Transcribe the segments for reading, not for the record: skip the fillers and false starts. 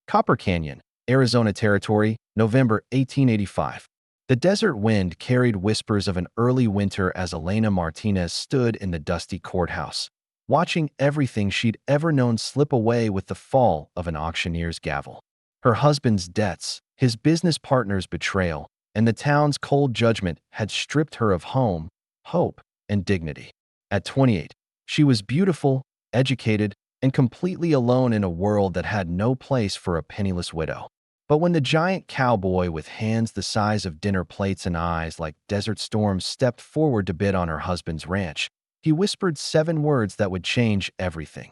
Copper Canyon, Arizona Territory, November 1885. The desert wind carried whispers of an early winter as Elena Martinez stood in the dusty courthouse, watching everything she'd ever known slip away with the fall of an auctioneer's gavel. Her husband's debts, his business partner's betrayal, and the town's cold judgment had stripped her of home, hope, and dignity. At 28, she was beautiful, educated, and completely alone in a world that had no place for a penniless widow. But when the giant cowboy with hands the size of dinner plates and eyes like desert storms stepped forward to bid on her husband's ranch, he whispered 7 words that would change everything.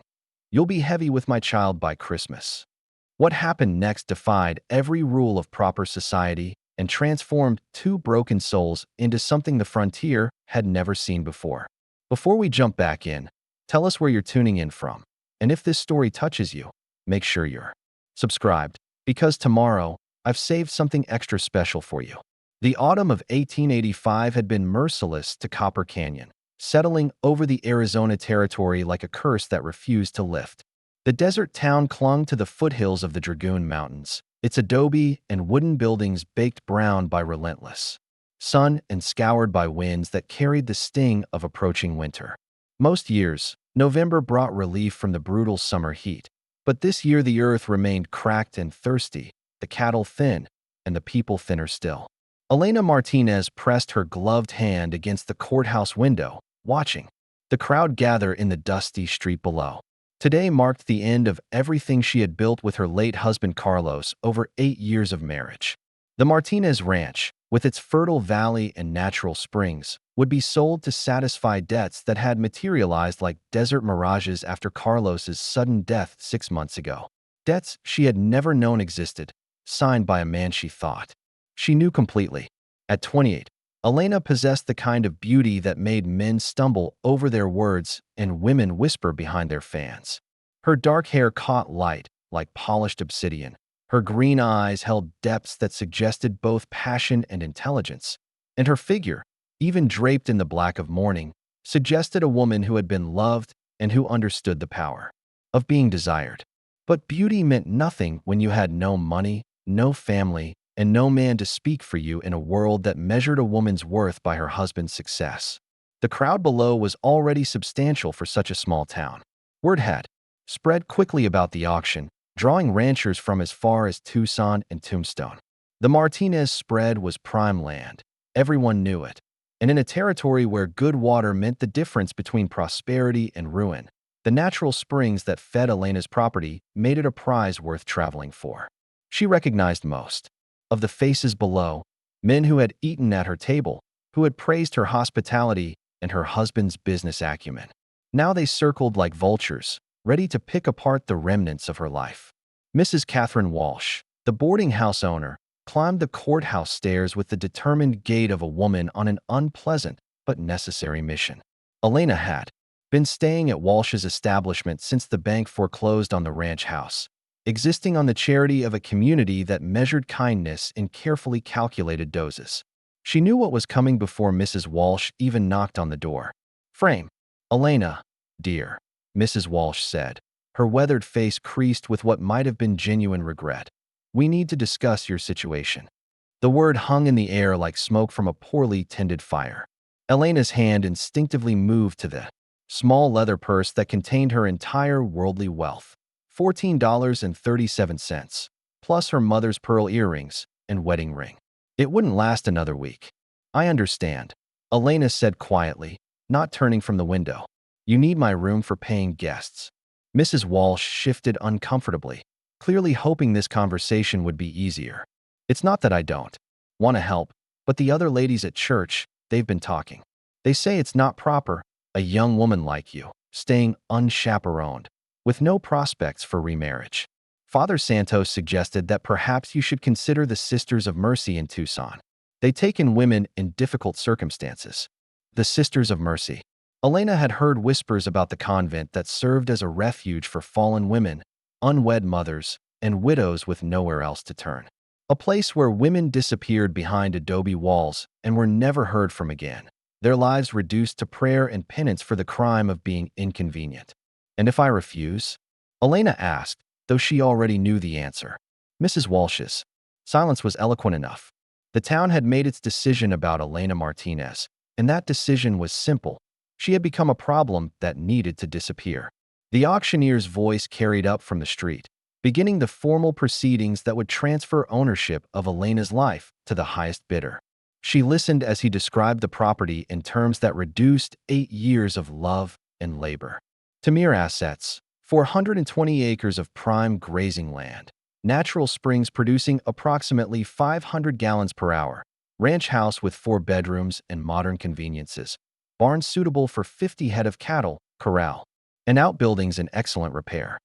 "You'll be heavy with my child by Christmas." What happened next defied every rule of proper society and transformed 2 broken souls into something the frontier had never seen before. Before we jump back in, tell us where you're tuning in from. And if this story touches you, make sure you're subscribed, because tomorrow, I've saved something extra special for you. The autumn of 1885 had been merciless to Copper Canyon, settling over the Arizona Territory like a curse that refused to lift. The desert town clung to the foothills of the Dragoon Mountains, its adobe and wooden buildings baked brown by relentless sun and scoured by winds that carried the sting of approaching winter. Most years, November brought relief from the brutal summer heat, but this year the earth remained cracked and thirsty, the cattle thin, and the people thinner still. Elena Martinez pressed her gloved hand against the courthouse window, watching the crowd gather in the dusty street below. Today marked the end of everything she had built with her late husband Carlos over 8 years of marriage. The Martinez Ranch, with its fertile valley and natural springs, would be sold to satisfy debts that had materialized like desert mirages after Carlos's sudden death 6 months ago. Debts she had never known existed, signed by a man she thought she knew completely. At 28, Elena possessed the kind of beauty that made men stumble over their words and women whisper behind their fans. Her dark hair caught light like polished obsidian. Her green eyes held depths that suggested both passion and intelligence, and her figure, even draped in the black of mourning, suggested a woman who had been loved and who understood the power of being desired. But beauty meant nothing when you had no money, no family, and no man to speak for you in a world that measured a woman's worth by her husband's success. The crowd below was already substantial for such a small town. Word had spread quickly about the auction, drawing ranchers from as far as Tucson and Tombstone. The Martinez spread was prime land. Everyone knew it. And in a territory where good water meant the difference between prosperity and ruin, the natural springs that fed Elena's property made it a prize worth traveling for. She recognized most of the faces below, men who had eaten at her table, who had praised her hospitality and her husband's business acumen. Now they circled like vultures, ready to pick apart the remnants of her life. Mrs. Catherine Walsh, the boarding house owner, climbed the courthouse stairs with the determined gait of a woman on an unpleasant but necessary mission. Elena had been staying at Walsh's establishment since the bank foreclosed on the ranch house, existing on the charity of a community that measured kindness in carefully calculated doses. She knew what was coming before Mrs. Walsh even knocked on the door. "Frame." "Elena, dear," Mrs. Walsh said, her weathered face creased with what might have been genuine regret. "We need to discuss your situation." The word hung in the air like smoke from a poorly tended fire. Elena's hand instinctively moved to the small leather purse that contained her entire worldly wealth, $14.37, plus her mother's pearl earrings and wedding ring. It wouldn't last another week. "I understand," Elena said quietly, not turning from the window. "You need my room for paying guests." Mrs. Walsh shifted uncomfortably, clearly hoping this conversation would be easier. "It's not that I don't want to help, but the other ladies at church, they've been talking. They say it's not proper, a young woman like you, staying unchaperoned, with no prospects for remarriage. Father Santos suggested that perhaps you should consider the Sisters of Mercy in Tucson. They take in women in difficult circumstances." The Sisters of Mercy. Elena had heard whispers about the convent that served as a refuge for fallen women, unwed mothers, and widows with nowhere else to turn. A place where women disappeared behind adobe walls and were never heard from again, their lives reduced to prayer and penance for the crime of being inconvenient. "And if I refuse?" Elena asked, though she already knew the answer. Mrs. Walsh's silence was eloquent enough. The town had made its decision about Elena Martinez, and that decision was simple. She had become a problem that needed to disappear. The auctioneer's voice carried up from the street, beginning the formal proceedings that would transfer ownership of Elena's life to the highest bidder. She listened as he described the property in terms that reduced 8 years of love and labor to mere assets: 420 acres of prime grazing land, natural springs producing approximately 500 gallons per hour, ranch house with 4 bedrooms and modern conveniences, barns suitable for 50 head of cattle, corral, and outbuildings in excellent repair.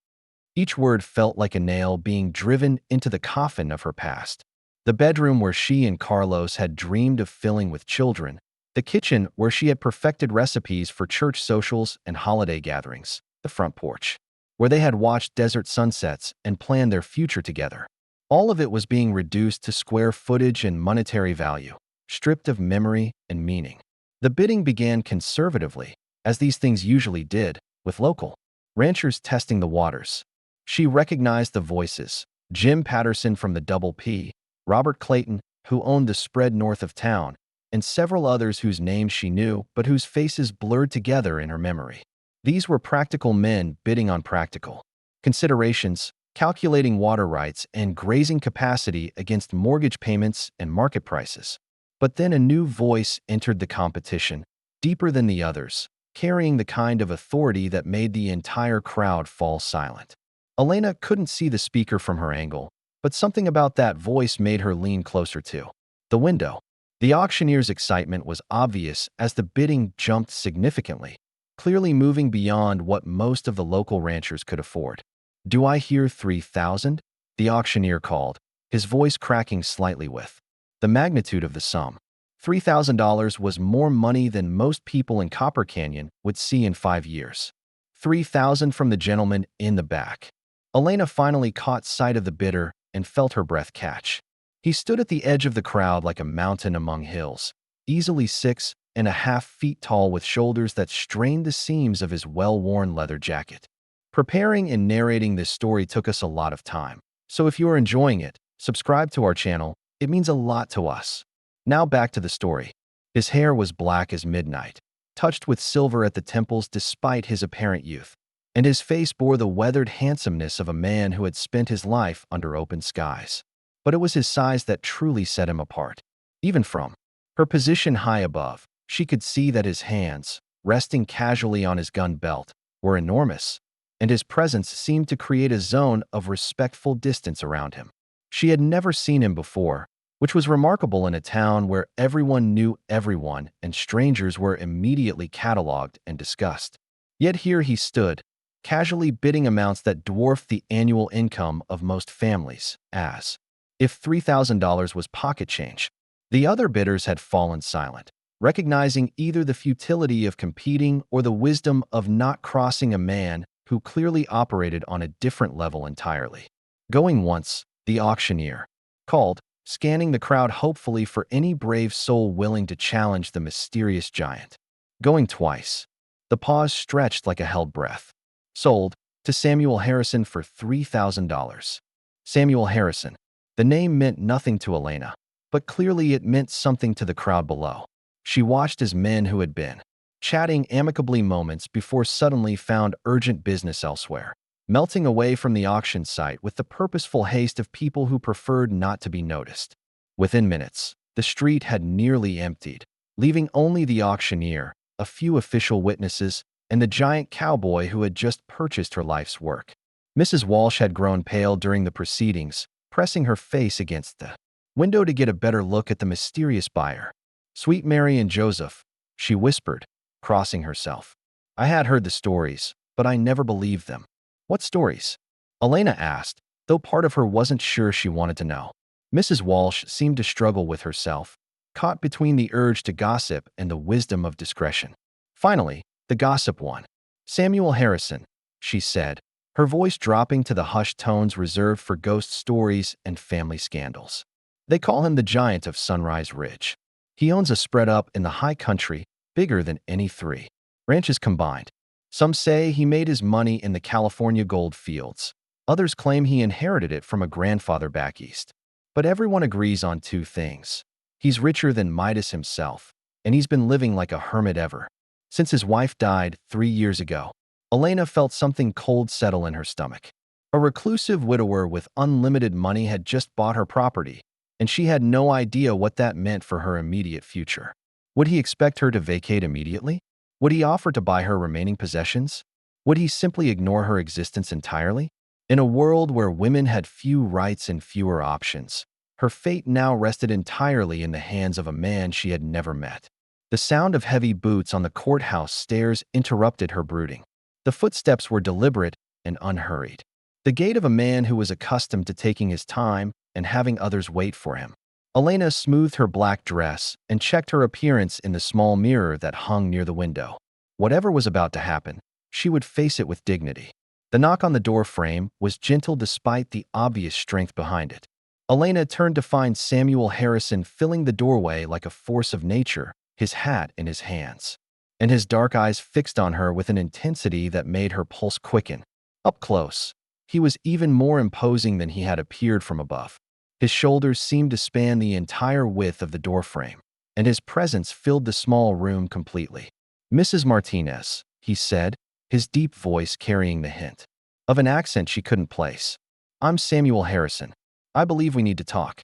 Each word felt like a nail being driven into the coffin of her past. The bedroom where she and Carlos had dreamed of filling with children, the kitchen where she had perfected recipes for church socials and holiday gatherings, the front porch where they had watched desert sunsets and planned their future together. All of it was being reduced to square footage and monetary value, stripped of memory and meaning. The bidding began conservatively, as these things usually did, with local ranchers testing the waters. She recognized the voices: Jim Patterson from the Double P, Robert Clayton, who owned the spread north of town, and several others whose names she knew but whose faces blurred together in her memory. These were practical men bidding on practical considerations, calculating water rights and grazing capacity against mortgage payments and market prices. But then a new voice entered the competition, deeper than the others, carrying the kind of authority that made the entire crowd fall silent. Elena couldn't see the speaker from her angle, but something about that voice made her lean closer to the window. The auctioneer's excitement was obvious as the bidding jumped significantly, clearly moving beyond what most of the local ranchers could afford. "Do I hear 3,000? The auctioneer called, his voice cracking slightly with the magnitude of the sum. $3,000 was more money than most people in Copper Canyon would see in 5 years. 3,000 from the gentleman in the back. Elena finally caught sight of the bidder and felt her breath catch. He stood at the edge of the crowd like a mountain among hills, easily 6.5 feet tall, with shoulders that strained the seams of his well-worn leather jacket. Preparing and narrating this story took us a lot of time, so if you are enjoying it, subscribe to our channel. It means a lot to us. Now back to the story. His hair was black as midnight, touched with silver at the temples despite his apparent youth, and his face bore the weathered handsomeness of a man who had spent his life under open skies. But it was his size that truly set him apart. Even from her position high above, she could see that his hands, resting casually on his gun belt, were enormous, and his presence seemed to create a zone of respectful distance around him. She had never seen him before, which was remarkable in a town where everyone knew everyone and strangers were immediately cataloged and discussed. Yet here he stood, casually bidding amounts that dwarfed the annual income of most families, as if $3,000 was pocket change. The other bidders had fallen silent, recognizing either the futility of competing or the wisdom of not crossing a man who clearly operated on a different level entirely. Going once, the auctioneer called, scanning the crowd hopefully for any brave soul willing to challenge the mysterious giant. Going twice, the pause stretched like a held breath. Sold to Samuel Harrison for $3,000. Samuel Harrison. The name meant nothing to Elena, but clearly it meant something to the crowd below. She watched as men who had been chatting amicably moments before suddenly found urgent business elsewhere, melting away from the auction site with the purposeful haste of people who preferred not to be noticed. Within minutes, the street had nearly emptied, leaving only the auctioneer, a few official witnesses, and the giant cowboy who had just purchased her life's work. Mrs. Walsh had grown pale during the proceedings, pressing her face against the window to get a better look at the mysterious buyer. "Sweet Mary and Joseph," she whispered, crossing herself. "I had heard the stories, but I never believed them." "What stories?" Elena asked, though part of her wasn't sure she wanted to know. Mrs. Walsh seemed to struggle with herself, caught between the urge to gossip and the wisdom of discretion. Finally, the gossip won. "Samuel Harrison," she said, her voice dropping to the hushed tones reserved for ghost stories and family scandals. "They call him the Giant of Sunrise Ridge. He owns a spread up in the high country, bigger than any 3 ranches combined. Some say he made his money in the California gold fields. Others claim he inherited it from a grandfather back east. But everyone agrees on two things. He's richer than Midas himself, and he's been living like a hermit ever since his wife died 3 years ago. Elena felt something cold settle in her stomach. A reclusive widower with unlimited money had just bought her property, and she had no idea what that meant for her immediate future. Would he expect her to vacate immediately? Would he offer to buy her remaining possessions? Would he simply ignore her existence entirely? In a world where women had few rights and fewer options, her fate now rested entirely in the hands of a man she had never met. The sound of heavy boots on the courthouse stairs interrupted her brooding. The footsteps were deliberate and unhurried. The gait of a man who was accustomed to taking his time and having others wait for him. Elena smoothed her black dress and checked her appearance in the small mirror that hung near the window. Whatever was about to happen, she would face it with dignity. The knock on the door frame was gentle despite the obvious strength behind it. Elena turned to find Samuel Harrison filling the doorway like a force of nature, his hat in his hands, and his dark eyes fixed on her with an intensity that made her pulse quicken. Up close, he was even more imposing than he had appeared from above. His shoulders seemed to span the entire width of the doorframe, and his presence filled the small room completely. "Mrs. Martinez," he said, his deep voice carrying the hint of an accent she couldn't place. "I'm Samuel Harrison. I believe we need to talk."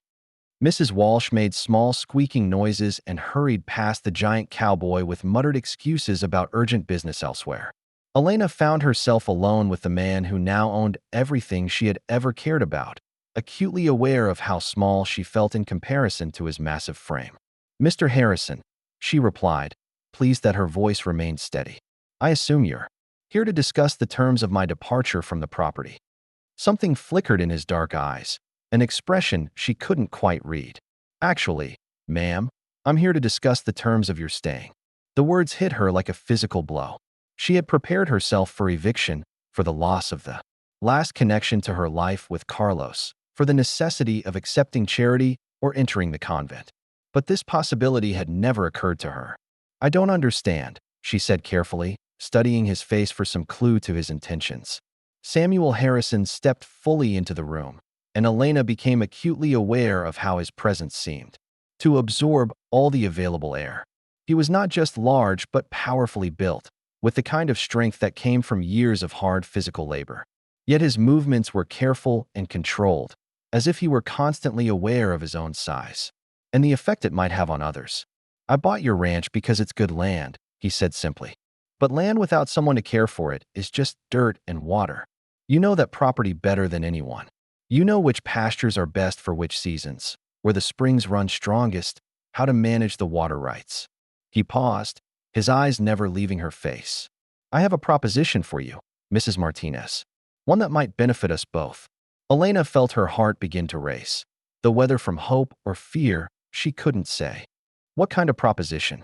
Mrs. Walsh made small squeaking noises and hurried past the giant cowboy with muttered excuses about urgent business elsewhere. Elena found herself alone with the man who now owned everything she had ever cared about, acutely aware of how small she felt in comparison to his massive frame. "Mr. Harrison," she replied, pleased that her voice remained steady. "I assume you're here to discuss the terms of my departure from the property." Something flickered in his dark eyes, an expression she couldn't quite read. "Actually, ma'am, I'm here to discuss the terms of your staying." The words hit her like a physical blow. She had prepared herself for eviction, for the loss of the last connection to her life with Carlos, for the necessity of accepting charity or entering the convent. But this possibility had never occurred to her. "I don't understand," she said carefully, studying his face for some clue to his intentions. Samuel Harrison stepped fully into the room, and Elena became acutely aware of how his presence seemed to absorb all the available air. He was not just large but powerfully built, with the kind of strength that came from years of hard physical labor. Yet his movements were careful and controlled, as if he were constantly aware of his own size and the effect it might have on others. "I bought your ranch because it's good land," he said simply. "But land without someone to care for it is just dirt and water. You know that property better than anyone. You know which pastures are best for which seasons, where the springs run strongest, how to manage the water rights." He paused, his eyes never leaving her face. "I have a proposition for you, Mrs. Martinez. One that might benefit us both." Elena felt her heart begin to race, though whether from hope or fear, she couldn't say. "What kind of proposition?"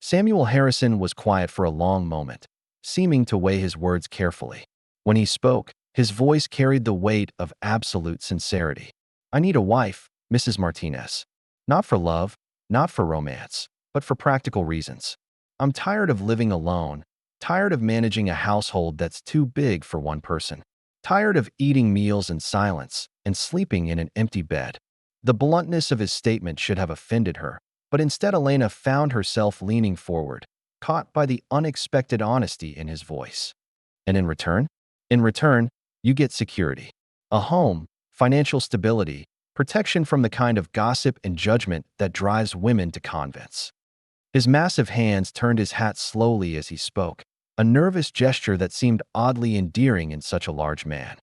Samuel Harrison was quiet for a long moment, seeming to weigh his words carefully. When he spoke, his voice carried the weight of absolute sincerity. "I need a wife, Mrs. Martinez. Not for love, not for romance, but for practical reasons. I'm tired of living alone, tired of managing a household that's too big for one person, tired of eating meals in silence and sleeping in an empty bed." The bluntness of his statement should have offended her, but instead Elena found herself leaning forward, caught by the unexpected honesty in his voice. "And in return? In return, you get security. A home, financial stability, protection from the kind of gossip and judgment that drives women to convents." His massive hands turned his hat slowly as he spoke, a nervous gesture that seemed oddly endearing in such a large man.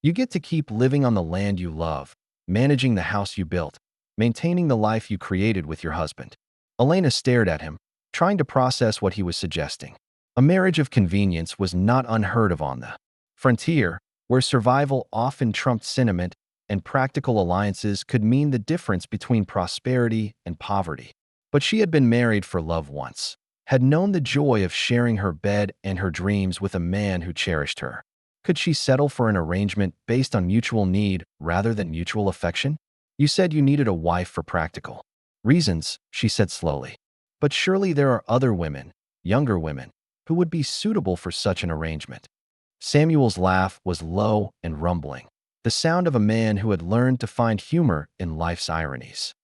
"You get to keep living on the land you love, managing the house you built, maintaining the life you created with your husband." Elena stared at him, trying to process what he was suggesting. A marriage of convenience was not unheard of on the frontier, where survival often trumped sentiment and practical alliances could mean the difference between prosperity and poverty. But she had been married for love once, had known the joy of sharing her bed and her dreams with a man who cherished her. Could she settle for an arrangement based on mutual need rather than mutual affection? "You said you needed a wife for practical reasons," she said slowly. "But surely there are other women, younger women, who would be suitable for such an arrangement." Samuel's laugh was low and rumbling, the sound of a man who had learned to find humor in life's ironies.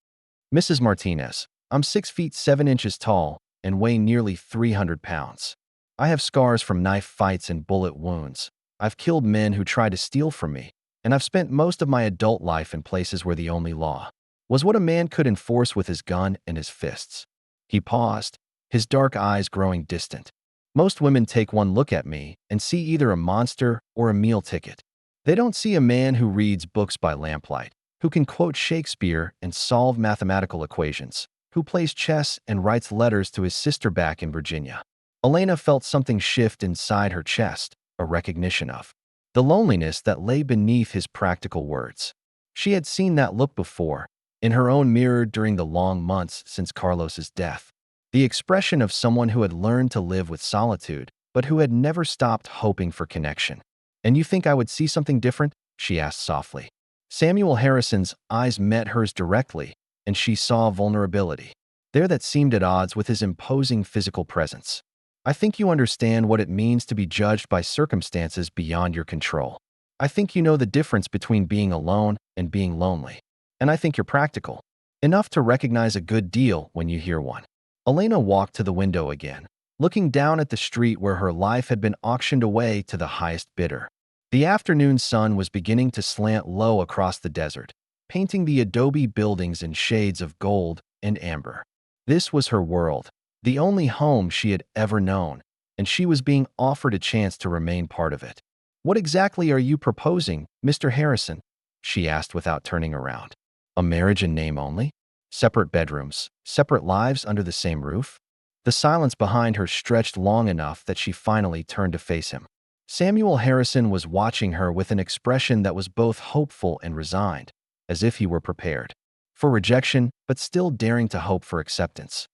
Mrs. Martinez, I'm 6 feet 7 inches tall and weigh nearly 300 pounds. I have scars from knife fights and bullet wounds. I've killed men who tried to steal from me, and I've spent most of my adult life in places where the only law was what a man could enforce with his gun and his fists. He paused, his dark eyes growing distant. Most women take one look at me and see either a monster or a meal ticket. They don't see a man who reads books by lamplight, who can quote Shakespeare and solve mathematical equations, who plays chess and writes letters to his sister back in Virginia. Elena felt something shift inside her chest, a recognition of the loneliness that lay beneath his practical words. She had seen that look before, in her own mirror during the long months since Carlos's death. The expression of someone who had learned to live with solitude, but who had never stopped hoping for connection. "And you think I would see something different?" she asked softly. Samuel Harrison's eyes met hers directly, and she saw vulnerability there that seemed at odds with his imposing physical presence. "I think you understand what it means to be judged by circumstances beyond your control. I think you know the difference between being alone and being lonely. And I think you're practical enough to recognize a good deal when you hear one." Elena walked to the window again, looking down at the street where her life had been auctioned away to the highest bidder. The afternoon sun was beginning to slant low across the desert, painting the adobe buildings in shades of gold and amber. This was her world, the only home she had ever known, and she was being offered a chance to remain part of it. "What exactly are you proposing, Mr. Harrison?" she asked without turning around. "A marriage in name only? Separate bedrooms, separate lives under the same roof?" The silence behind her stretched long enough that she finally turned to face him. Samuel Harrison was watching her with an expression that was both hopeful and resigned, as if he were prepared for rejection, but still daring to hope for acceptance.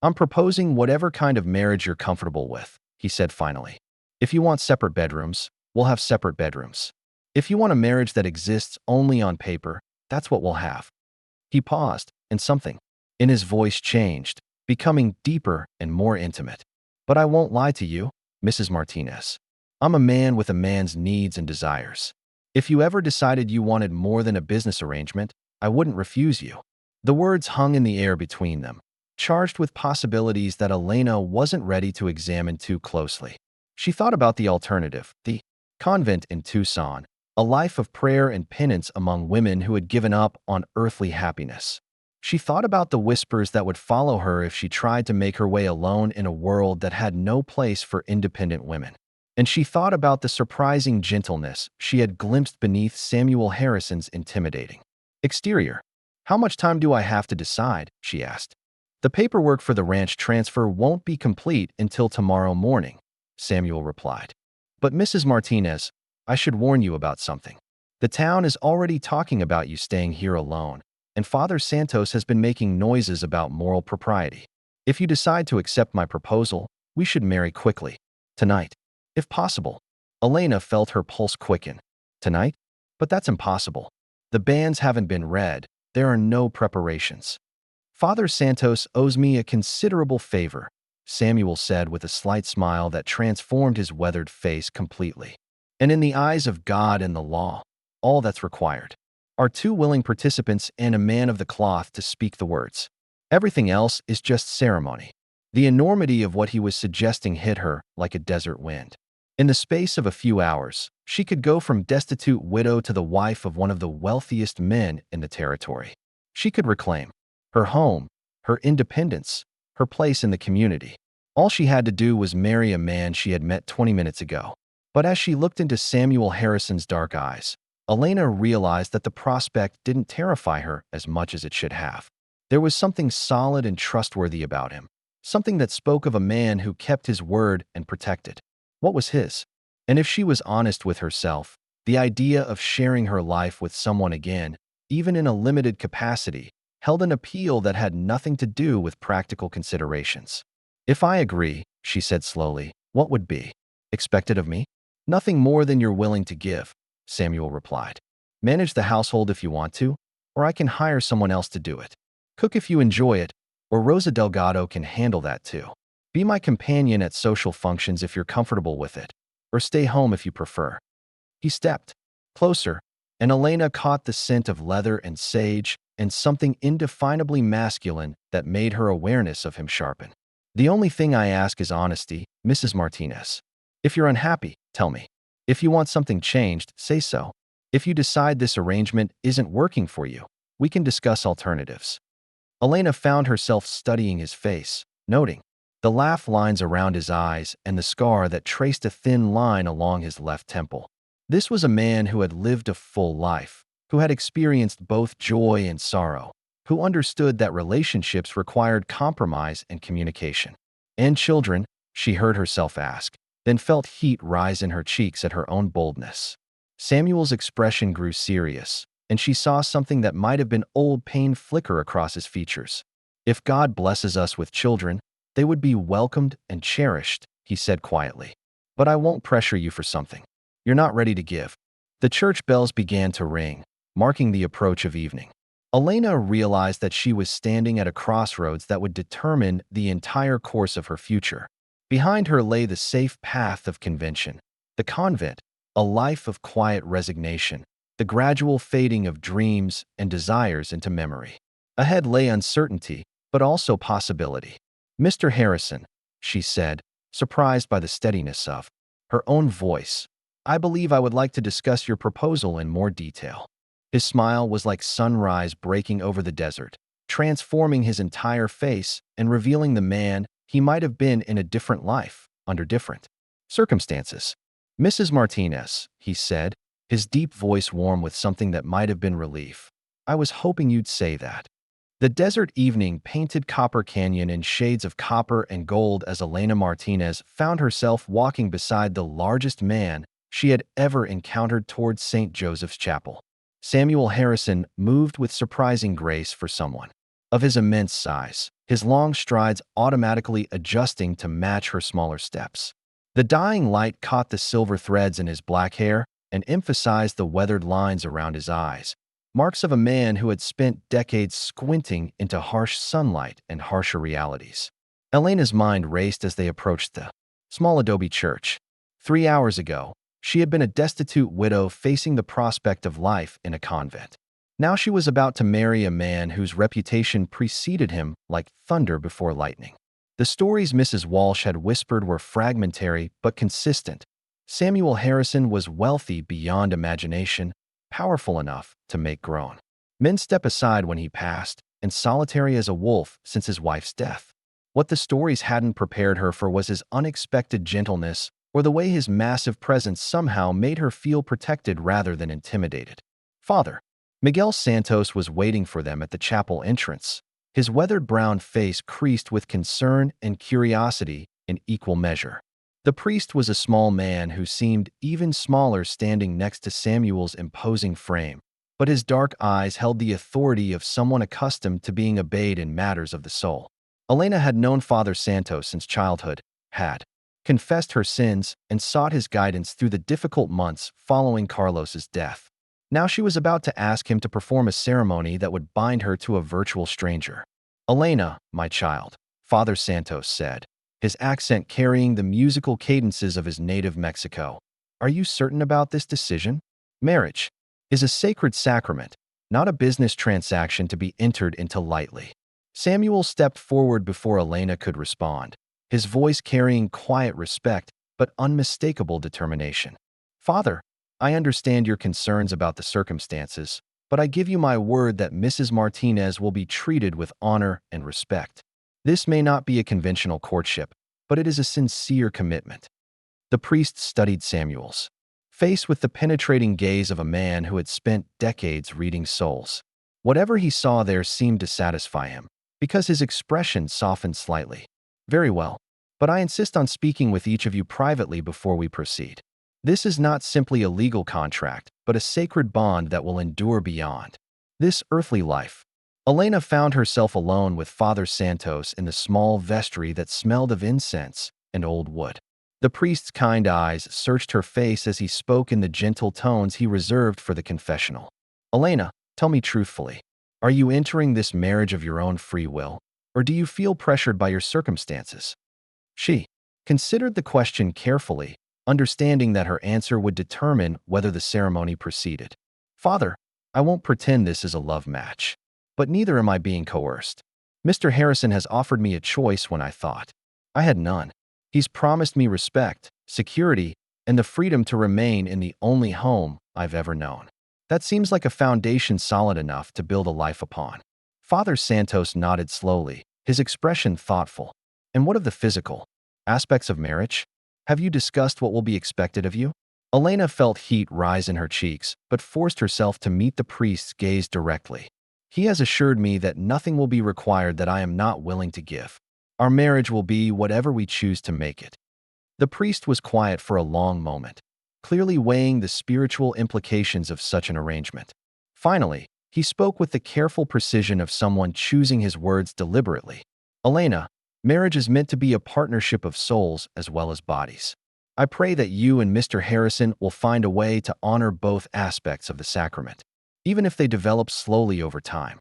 "I'm proposing whatever kind of marriage you're comfortable with," he said finally. "If you want separate bedrooms, we'll have separate bedrooms. If you want a marriage that exists only on paper, that's what we'll have." He paused, and something in his voice changed, becoming deeper and more intimate. "But I won't lie to you, Mrs. Martinez. I'm a man with a man's needs and desires. If you ever decided you wanted more than a business arrangement, I wouldn't refuse you." The words hung in the air between them, charged with possibilities that Elena wasn't ready to examine too closely. She thought about the alternative, the convent in Tucson, a life of prayer and penance among women who had given up on earthly happiness. She thought about the whispers that would follow her if she tried to make her way alone in a world that had no place for independent women. And she thought about the surprising gentleness she had glimpsed beneath Samuel Harrison's intimidating exterior. "How much time do I have to decide?" she asked. "The paperwork for the ranch transfer won't be complete until tomorrow morning," Samuel replied. "But Mrs. Martinez, I should warn you about something. The town is already talking about you staying here alone, and Father Santos has been making noises about moral propriety. If you decide to accept my proposal, we should marry quickly. Tonight, if possible." Elena felt her pulse quicken. "Tonight? But that's impossible. The banns haven't been read. There are no preparations." "Father Santos owes me a considerable favor," Samuel said with a slight smile that transformed his weathered face completely. "And in the eyes of God and the law, all that's required are 2 willing participants and a man of the cloth to speak the words. Everything else is just ceremony." The enormity of what he was suggesting hit her like a desert wind. In the space of a few hours, she could go from destitute widow to the wife of one of the wealthiest men in the territory. She could reclaim her home, her independence, her place in the community. All she had to do was marry a man she had met 20 minutes ago. But as she looked into Samuel Harrison's dark eyes, Elena realized that the prospect didn't terrify her as much as it should have. There was something solid and trustworthy about him, something that spoke of a man who kept his word and protected what was his. And if she was honest with herself, the idea of sharing her life with someone again, even in a limited capacity, held an appeal that had nothing to do with practical considerations. "If I agree," she said slowly, "what would be expected of me?" "Nothing more than you're willing to give," Samuel replied. "Manage the household if you want to, or I can hire someone else to do it. Cook if you enjoy it, or Rosa Delgado can handle that too. Be my companion at social functions if you're comfortable with it, or stay home if you prefer." He stepped closer, and Elena caught the scent of leather and sage and something indefinably masculine that made her awareness of him sharpen. "The only thing I ask is honesty, Mrs. Martinez. If you're unhappy, tell me. If you want something changed, say so. If you decide this arrangement isn't working for you, we can discuss alternatives." Elena found herself studying his face, noting the laugh lines around his eyes and the scar that traced a thin line along his left temple. This was a man who had lived a full life, who had experienced both joy and sorrow, who understood that relationships required compromise and communication. "And children?" she heard herself ask, then felt heat rise in her cheeks at her own boldness. Samuel's expression grew serious, and she saw something that might have been old pain flicker across his features. "If God blesses us with children, they would be welcomed and cherished," he said quietly. "But I won't pressure you for something you're not ready to give." The church bells began to ring, marking the approach of evening. Elena realized that she was standing at a crossroads that would determine the entire course of her future. Behind her lay the safe path of convention, the convent, a life of quiet resignation, the gradual fading of dreams and desires into memory. Ahead lay uncertainty, but also possibility. "Mr. Harrison," she said, surprised by the steadiness of her own voice, "I believe I would like to discuss your proposal in more detail." His smile was like sunrise breaking over the desert, transforming his entire face and revealing the man he might have been in a different life, under different circumstances. "Mrs. Martinez," he said, his deep voice warm with something that might have been relief, "I was hoping you'd say that." The desert evening painted Copper Canyon in shades of copper and gold as Elena Martinez found herself walking beside the largest man she had ever encountered towards St. Joseph's Chapel. Samuel Harrison moved with surprising grace for someone of his immense size, his long strides automatically adjusting to match her smaller steps. The dying light caught the silver threads in his black hair and emphasized the weathered lines around his eyes, marks of a man who had spent decades squinting into harsh sunlight and harsher realities. Elena's mind raced as they approached the small adobe church. 3 hours ago, she had been a destitute widow facing the prospect of life in a convent. Now she was about to marry a man whose reputation preceded him like thunder before lightning. The stories Mrs. Walsh had whispered were fragmentary but consistent. Samuel Harrison was wealthy beyond imagination, powerful enough to make grown men step aside when he passed, and solitary as a wolf since his wife's death. What the stories hadn't prepared her for was his unexpected gentleness or the way his massive presence somehow made her feel protected rather than intimidated. Father Miguel Santos was waiting for them at the chapel entrance, his weathered brown face creased with concern and curiosity in equal measure. The priest was a small man who seemed even smaller standing next to Samuel's imposing frame, but his dark eyes held the authority of someone accustomed to being obeyed in matters of the soul. Elena had known Father Santos since childhood, had confessed her sins, and sought his guidance through the difficult months following Carlos's death. Now she was about to ask him to perform a ceremony that would bind her to a virtual stranger. "Elena, my child," Father Santos said, his accent carrying the musical cadences of his native Mexico, "are you certain about this decision? Marriage is a sacred sacrament, not a business transaction to be entered into lightly." Samuel stepped forward before Elena could respond, his voice carrying quiet respect but unmistakable determination. "Father, I understand your concerns about the circumstances, but I give you my word that Mrs. Martinez will be treated with honor and respect. This may not be a conventional courtship, but it is a sincere commitment." The priest studied Samuel's face with the penetrating gaze of a man who had spent decades reading souls. Whatever he saw there seemed to satisfy him, because his expression softened slightly. "Very well, but I insist on speaking with each of you privately before we proceed. This is not simply a legal contract, but a sacred bond that will endure beyond this earthly life." Elena found herself alone with Father Santos in the small vestry that smelled of incense and old wood. The priest's kind eyes searched her face as he spoke in the gentle tones he reserved for the confessional. "Elena, tell me truthfully, are you entering this marriage of your own free will, or do you feel pressured by your circumstances?" She considered the question carefully, understanding that her answer would determine whether the ceremony proceeded. "Father, I won't pretend this is a love match. But neither am I being coerced. Mr. Harrison has offered me a choice when I thought I had none. He's promised me respect, security, and the freedom to remain in the only home I've ever known. That seems like a foundation solid enough to build a life upon." Father Santos nodded slowly, his expression thoughtful. "And what of the physical aspects of marriage? Have you discussed what will be expected of you?" Elena felt heat rise in her cheeks, but forced herself to meet the priest's gaze directly. "He has assured me that nothing will be required that I am not willing to give. Our marriage will be whatever we choose to make it." The priest was quiet for a long moment, clearly weighing the spiritual implications of such an arrangement. Finally, he spoke with the careful precision of someone choosing his words deliberately. "Elena, marriage is meant to be a partnership of souls as well as bodies. I pray that you and Mr. Harrison will find a way to honor both aspects of the sacrament, even if they develop slowly over time."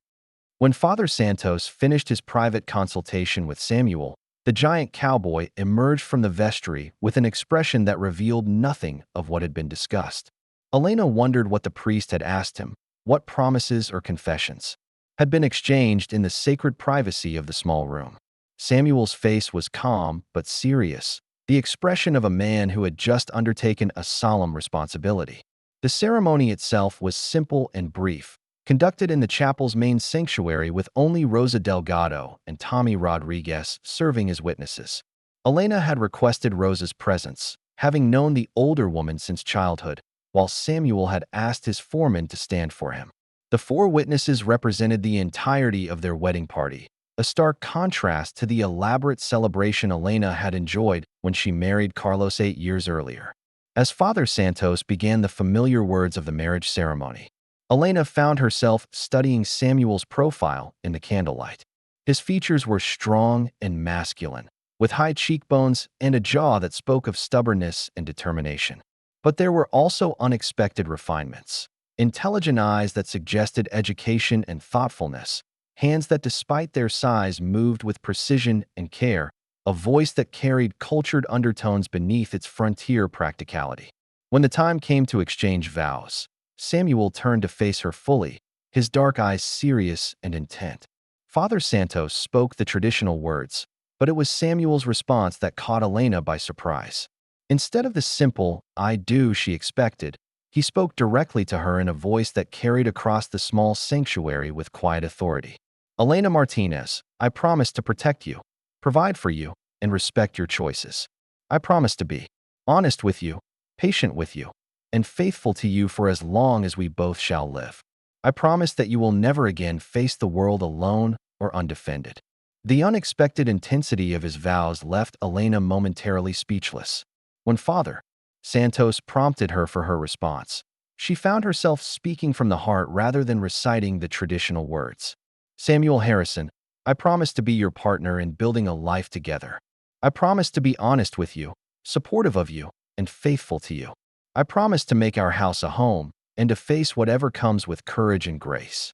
When Father Santos finished his private consultation with Samuel, the giant cowboy emerged from the vestry with an expression that revealed nothing of what had been discussed. Elena wondered what the priest had asked him, what promises or confessions had been exchanged in the sacred privacy of the small room. Samuel's face was calm but serious, the expression of a man who had just undertaken a solemn responsibility. The ceremony itself was simple and brief, conducted in the chapel's main sanctuary with only Rosa Delgado and Tommy Rodriguez serving as witnesses. Elena had requested Rosa's presence, having known the older woman since childhood, while Samuel had asked his foreman to stand for him. The four witnesses represented the entirety of their wedding party, a stark contrast to the elaborate celebration Elena had enjoyed when she married Carlos 8 years earlier. As Father Santos began the familiar words of the marriage ceremony, Elena found herself studying Samuel's profile in the candlelight. His features were strong and masculine, with high cheekbones and a jaw that spoke of stubbornness and determination. But there were also unexpected refinements, intelligent eyes that suggested education and thoughtfulness, hands that despite their size moved with precision and care, a voice that carried cultured undertones beneath its frontier practicality. When the time came to exchange vows, Samuel turned to face her fully, his dark eyes serious and intent. Father Santos spoke the traditional words, but it was Samuel's response that caught Elena by surprise. Instead of the simple, "I do," she expected, he spoke directly to her in a voice that carried across the small sanctuary with quiet authority. "Elena Martinez, I promise to protect you, provide for you, and respect your choices. I promise to be honest with you, patient with you, and faithful to you for as long as we both shall live. I promise that you will never again face the world alone or undefended." The unexpected intensity of his vows left Elena momentarily speechless. When Father Santos prompted her for her response, she found herself speaking from the heart rather than reciting the traditional words. "Samuel Harrison, I promise to be your partner in building a life together. I promise to be honest with you, supportive of you, and faithful to you. I promise to make our house a home and to face whatever comes with courage and grace."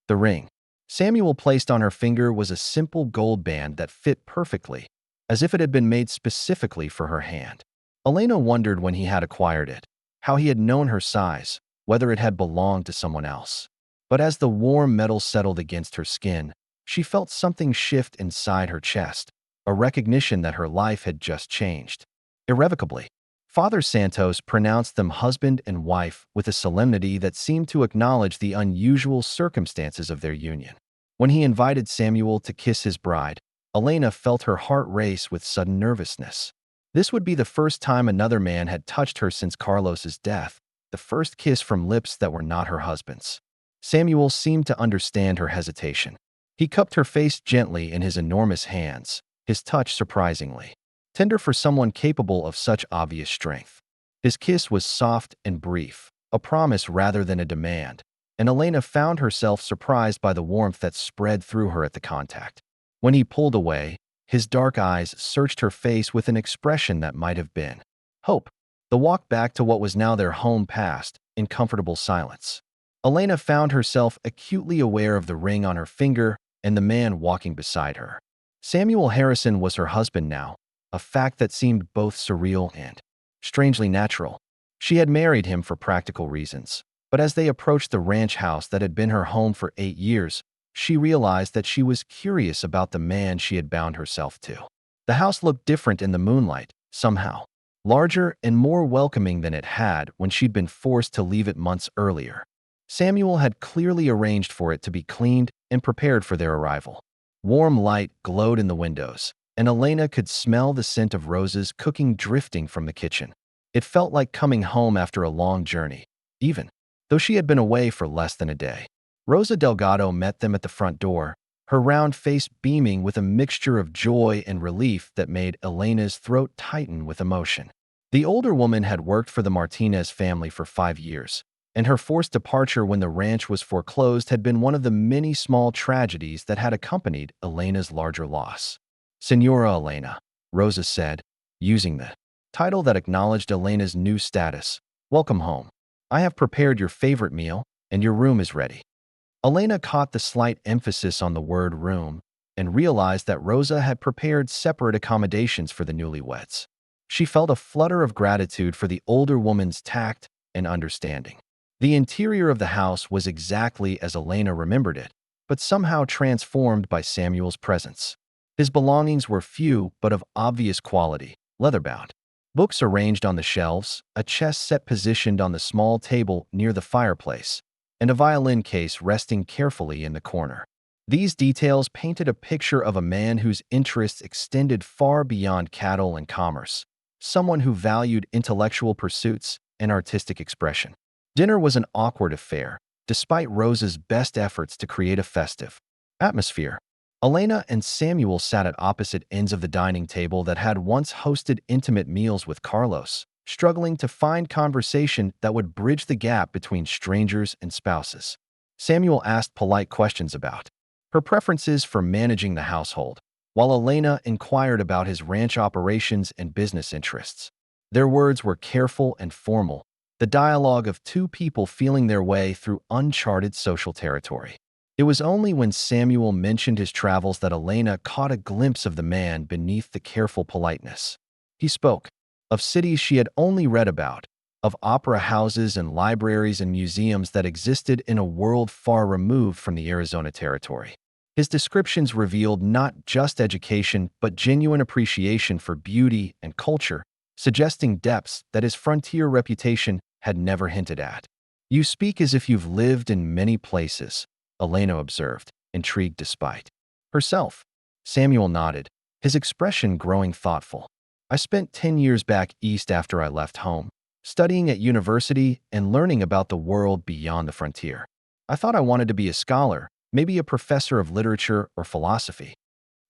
The ring Samuel placed on her finger was a simple gold band that fit perfectly, as if it had been made specifically for her hand. Elena wondered when he had acquired it, how he had known her size, whether it had belonged to someone else. But as the warm metal settled against her skin, she felt something shift inside her chest, a recognition that her life had just changed. Irrevocably, Father Santos pronounced them husband and wife with a solemnity that seemed to acknowledge the unusual circumstances of their union. When he invited Samuel to kiss his bride, Elena felt her heart race with sudden nervousness. This would be the first time another man had touched her since Carlos's death, the first kiss from lips that were not her husband's. Samuel seemed to understand her hesitation. He cupped her face gently in his enormous hands, his touch surprisingly tender for someone capable of such obvious strength. His kiss was soft and brief, a promise rather than a demand, and Elena found herself surprised by the warmth that spread through her at the contact. When he pulled away, his dark eyes searched her face with an expression that might have been hope. The walk back to what was now their home passed in comfortable silence. Elena found herself acutely aware of the ring on her finger and the man walking beside her. Samuel Harrison was her husband now, a fact that seemed both surreal and strangely natural. She had married him for practical reasons. But as they approached the ranch house that had been her home for 8 years, she realized that she was curious about the man she had bound herself to. The house looked different in the moonlight, somehow. Larger and more welcoming than it had when she'd been forced to leave it months earlier. Samuel had clearly arranged for it to be cleaned and prepared for their arrival. Warm light glowed in the windows, and Elena could smell the scent of roses cooking drifting from the kitchen. It felt like coming home after a long journey, even though she had been away for less than a day. Rosa Delgado met them at the front door, her round face beaming with a mixture of joy and relief that made Elena's throat tighten with emotion. The older woman had worked for the Martinez family for 5 years, and her forced departure when the ranch was foreclosed had been one of the many small tragedies that had accompanied Elena's larger loss. Senora Elena, Rosa said, using the title that acknowledged Elena's new status. Welcome home. I have prepared your favorite meal, and your room is ready. Elena caught the slight emphasis on the word room and realized that Rosa had prepared separate accommodations for the newlyweds. She felt a flutter of gratitude for the older woman's tact and understanding. The interior of the house was exactly as Elena remembered it, but somehow transformed by Samuel's presence. His belongings were few but of obvious quality, leather-bound. Books arranged on the shelves, a chess set positioned on the small table near the fireplace, and a violin case resting carefully in the corner. These details painted a picture of a man whose interests extended far beyond cattle and commerce, someone who valued intellectual pursuits and artistic expression. Dinner was an awkward affair, despite Rosa's best efforts to create a festive atmosphere. Elena and Samuel sat at opposite ends of the dining table that had once hosted intimate meals with Carlos, struggling to find conversation that would bridge the gap between strangers and spouses. Samuel asked polite questions about her preferences for managing the household, while Elena inquired about his ranch operations and business interests. Their words were careful and formal, the dialogue of two people feeling their way through uncharted social territory. It was only when Samuel mentioned his travels that Elena caught a glimpse of the man beneath the careful politeness. He spoke of cities she had only read about, of opera houses and libraries and museums that existed in a world far removed from the Arizona territory. His descriptions revealed not just education but genuine appreciation for beauty and culture, suggesting depths that his frontier reputation had never hinted at. You speak as if you've lived in many places, Elena observed, intrigued despite herself. Samuel nodded, his expression growing thoughtful. I spent 10 years back east after I left home, studying at university and learning about the world beyond the frontier. I thought I wanted to be a scholar, maybe a professor of literature or philosophy.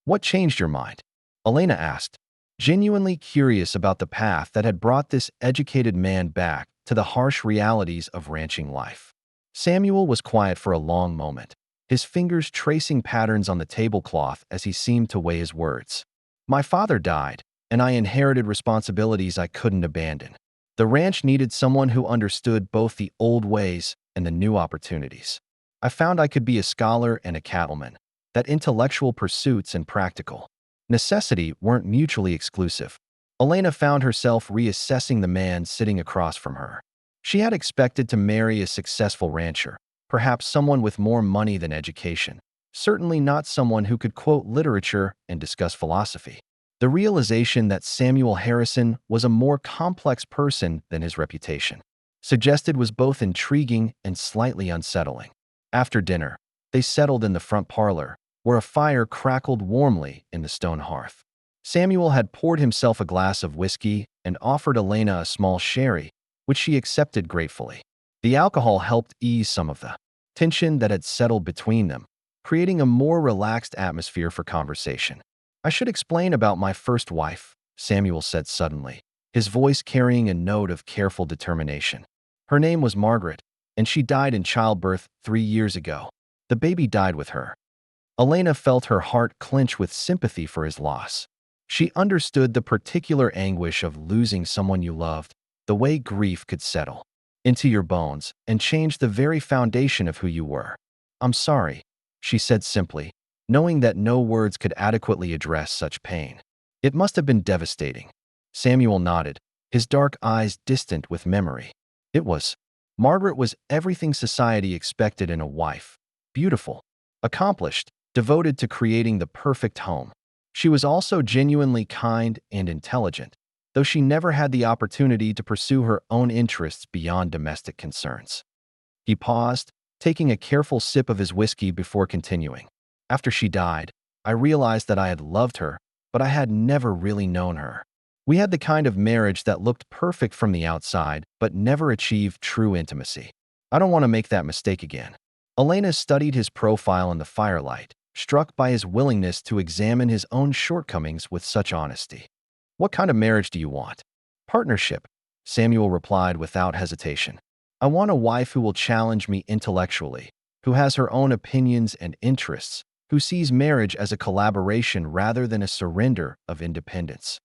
What changed your mind? Elena asked, genuinely curious about the path that had brought this educated man back to the harsh realities of ranching life. Samuel was quiet for a long moment, his fingers tracing patterns on the tablecloth as he seemed to weigh his words. My father died, and I inherited responsibilities I couldn't abandon. The ranch needed someone who understood both the old ways and the new opportunities. I found I could be a scholar and a cattleman, that intellectual pursuits and practical necessity weren't mutually exclusive. Elena found herself reassessing the man sitting across from her. She had expected to marry a successful rancher, perhaps someone with more money than education, certainly not someone who could quote literature and discuss philosophy. The realization that Samuel Harrison was a more complex person than his reputation suggested was both intriguing and slightly unsettling. After dinner, they settled in the front parlor, where a fire crackled warmly in the stone hearth. Samuel had poured himself a glass of whiskey and offered Elena a small sherry, which she accepted gratefully. The alcohol helped ease some of the tension that had settled between them, creating a more relaxed atmosphere for conversation. I should explain about my first wife, Samuel said suddenly, his voice carrying a note of careful determination. Her name was Margaret, and she died in childbirth 3 years ago. The baby died with her. Elena felt her heart clench with sympathy for his loss. She understood the particular anguish of losing someone you loved, the way grief could settle into your bones and change the very foundation of who you were. I'm sorry, she said simply, knowing that no words could adequately address such pain. It must have been devastating. Samuel nodded, his dark eyes distant with memory. It was. Margaret was everything society expected in a wife. Beautiful, accomplished, devoted to creating the perfect home. She was also genuinely kind and intelligent, though she never had the opportunity to pursue her own interests beyond domestic concerns. He paused, taking a careful sip of his whiskey before continuing. After she died, I realized that I had loved her, but I had never really known her. We had the kind of marriage that looked perfect from the outside, but never achieved true intimacy. I don't want to make that mistake again. Elena studied his profile in the firelight, struck by his willingness to examine his own shortcomings with such honesty. What kind of marriage do you want? Partnership, Samuel replied without hesitation. I want a wife who will challenge me intellectually, who has her own opinions and interests, who sees marriage as a collaboration rather than a surrender of independence.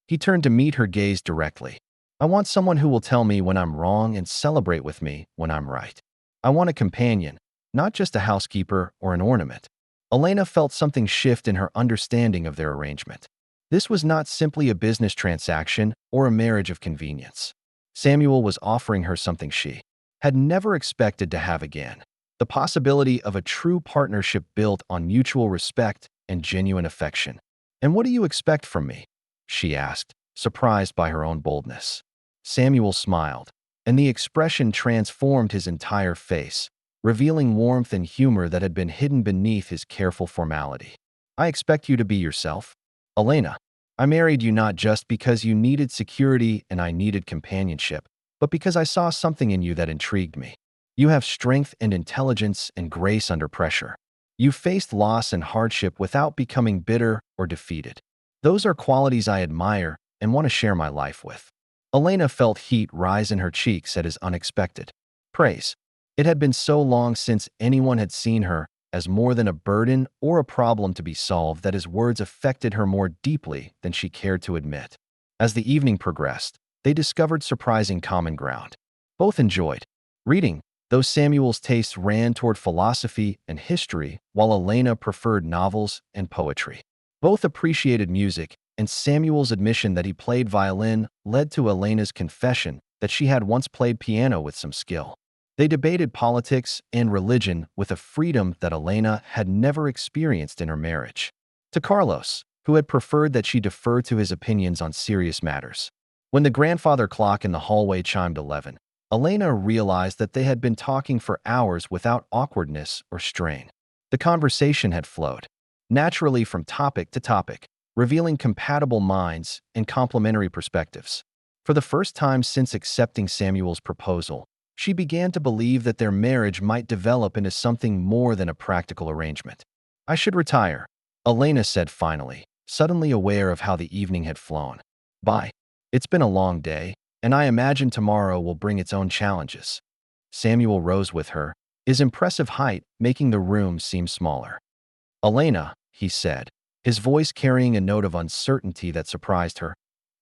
He turned to meet her gaze directly. I want someone who will tell me when I'm wrong and celebrate with me when I'm right. I want a companion, not just a housekeeper or an ornament. Elena felt something shift in her understanding of their arrangement. This was not simply a business transaction or a marriage of convenience. Samuel was offering her something she had never expected to have again. The possibility of a true partnership built on mutual respect and genuine affection. And what do you expect from me? She asked, surprised by her own boldness. Samuel smiled, and the expression transformed his entire face, revealing warmth and humor that had been hidden beneath his careful formality. I expect you to be yourself. Elena, I married you not just because you needed security and I needed companionship, but because I saw something in you that intrigued me. You have strength and intelligence and grace under pressure. You faced loss and hardship without becoming bitter or defeated. Those are qualities I admire and want to share my life with. Elena felt heat rise in her cheeks at his unexpected praise. It had been so long since anyone had seen her as more than a burden or a problem to be solved that his words affected her more deeply than she cared to admit. As the evening progressed, they discovered surprising common ground. Both enjoyed reading, though Samuel's tastes ran toward philosophy and history, while Elena preferred novels and poetry. Both appreciated music, and Samuel's admission that he played violin led to Elena's confession that she had once played piano with some skill. They debated politics and religion with a freedom that Elena had never experienced in her marriage. To Carlos, who had preferred that she defer to his opinions on serious matters. When the grandfather clock in the hallway chimed 11, Elena realized that they had been talking for hours without awkwardness or strain. The conversation had flowed naturally from topic to topic, revealing compatible minds and complementary perspectives. For the first time since accepting Samuel's proposal, she began to believe that their marriage might develop into something more than a practical arrangement. I should retire, Elena said finally, suddenly aware of how the evening had flown. Bye. It's been a long day, and I imagine tomorrow will bring its own challenges. Samuel rose with her, his impressive height making the room seem smaller. Elena, he said, his voice carrying a note of uncertainty that surprised her,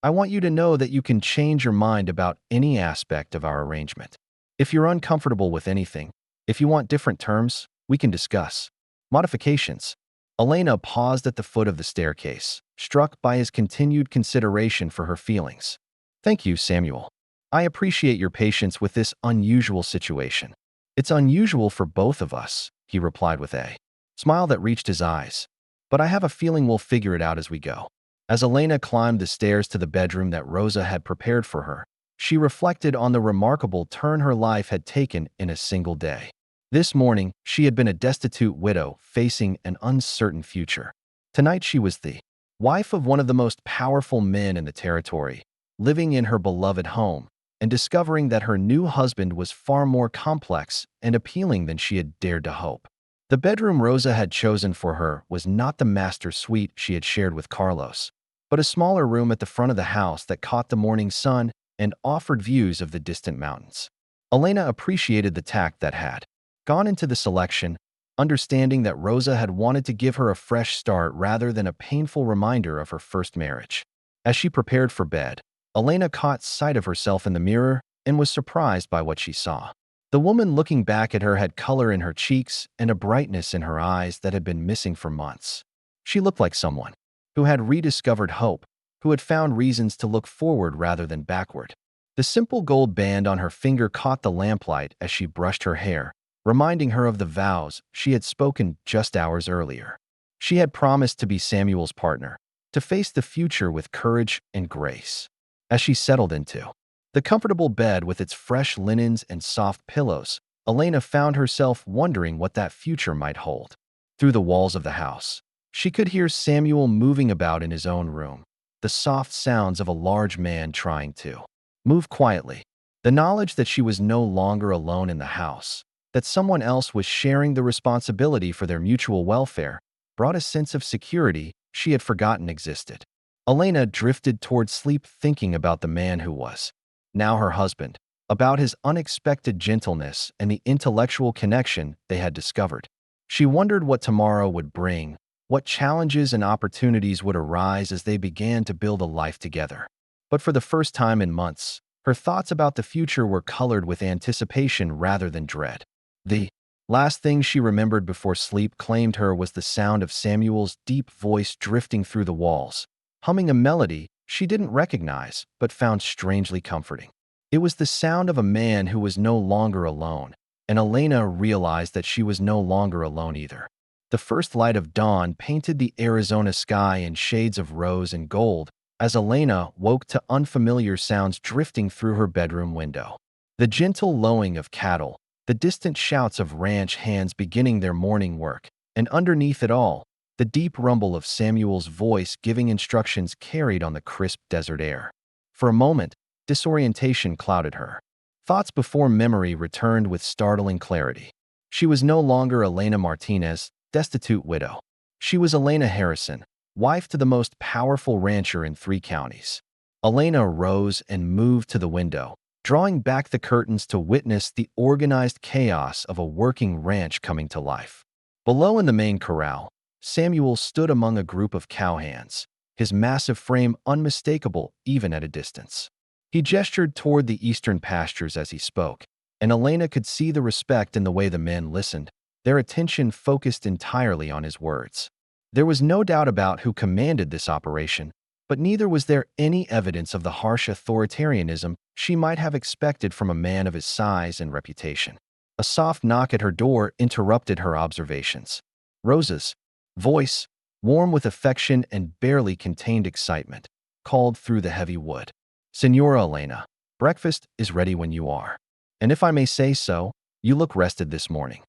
I want you to know that you can change your mind about any aspect of our arrangement. If you're uncomfortable with anything, if you want different terms, we can discuss modifications. Elena paused at the foot of the staircase, struck by his continued consideration for her feelings. Thank you, Samuel. I appreciate your patience with this unusual situation. It's unusual for both of us, he replied with a smile that reached his eyes. But I have a feeling we'll figure it out as we go. As Elena climbed the stairs to the bedroom that Rosa had prepared for her, she reflected on the remarkable turn her life had taken in a single day. This morning, she had been a destitute widow facing an uncertain future. Tonight she was the wife of one of the most powerful men in the territory, living in her beloved home, and discovering that her new husband was far more complex and appealing than she had dared to hope. The bedroom Rosa had chosen for her was not the master suite she had shared with Carlos, but a smaller room at the front of the house that caught the morning sun and offered views of the distant mountains. Elena appreciated the tact that had gone into the selection, understanding that Rosa had wanted to give her a fresh start rather than a painful reminder of her first marriage. As she prepared for bed, Elena caught sight of herself in the mirror and was surprised by what she saw. The woman looking back at her had color in her cheeks and a brightness in her eyes that had been missing for months. She looked like someone who had rediscovered hope, who had found reasons to look forward rather than backward. The simple gold band on her finger caught the lamplight as she brushed her hair, reminding her of the vows she had spoken just hours earlier. She had promised to be Samuel's partner, to face the future with courage and grace. As she settled into the comfortable bed with its fresh linens and soft pillows, Elena found herself wondering what that future might hold. Through the walls of the house, she could hear Samuel moving about in his own room, the soft sounds of a large man trying to move quietly. The knowledge that she was no longer alone in the house, that someone else was sharing the responsibility for their mutual welfare, brought a sense of security she had forgotten existed. Elena drifted toward sleep thinking about the man who was now her husband, about his unexpected gentleness and the intellectual connection they had discovered. She wondered what tomorrow would bring, what challenges and opportunities would arise as they began to build a life together. But for the first time in months, her thoughts about the future were colored with anticipation rather than dread. The last thing she remembered before sleep claimed her was the sound of Samuel's deep voice drifting through the walls, humming a melody she didn't recognize but found strangely comforting. It was the sound of a man who was no longer alone, and Elena realized that she was no longer alone either. The first light of dawn painted the Arizona sky in shades of rose and gold as Elena woke to unfamiliar sounds drifting through her bedroom window. The gentle lowing of cattle, the distant shouts of ranch hands beginning their morning work, and underneath it all, the deep rumble of Samuel's voice giving instructions carried on the crisp desert air. For a moment, disorientation clouded her. Thoughts before memory returned with startling clarity. She was no longer Elena Martinez, destitute widow. She was Elena Harrison, wife to the most powerful rancher in 3 counties. Elena rose and moved to the window, drawing back the curtains to witness the organized chaos of a working ranch coming to life. Below in the main corral, Samuel stood among a group of cowhands, his massive frame unmistakable even at a distance. He gestured toward the eastern pastures as he spoke, and Elena could see the respect in the way the men listened, their attention focused entirely on his words. There was no doubt about who commanded this operation, but neither was there any evidence of the harsh authoritarianism she might have expected from a man of his size and reputation. A soft knock at her door interrupted her observations. Rosa's voice, warm with affection and barely contained excitement, called through the heavy wood. "Senora Elena, breakfast is ready when you are. And if I may say so, you look rested this morning."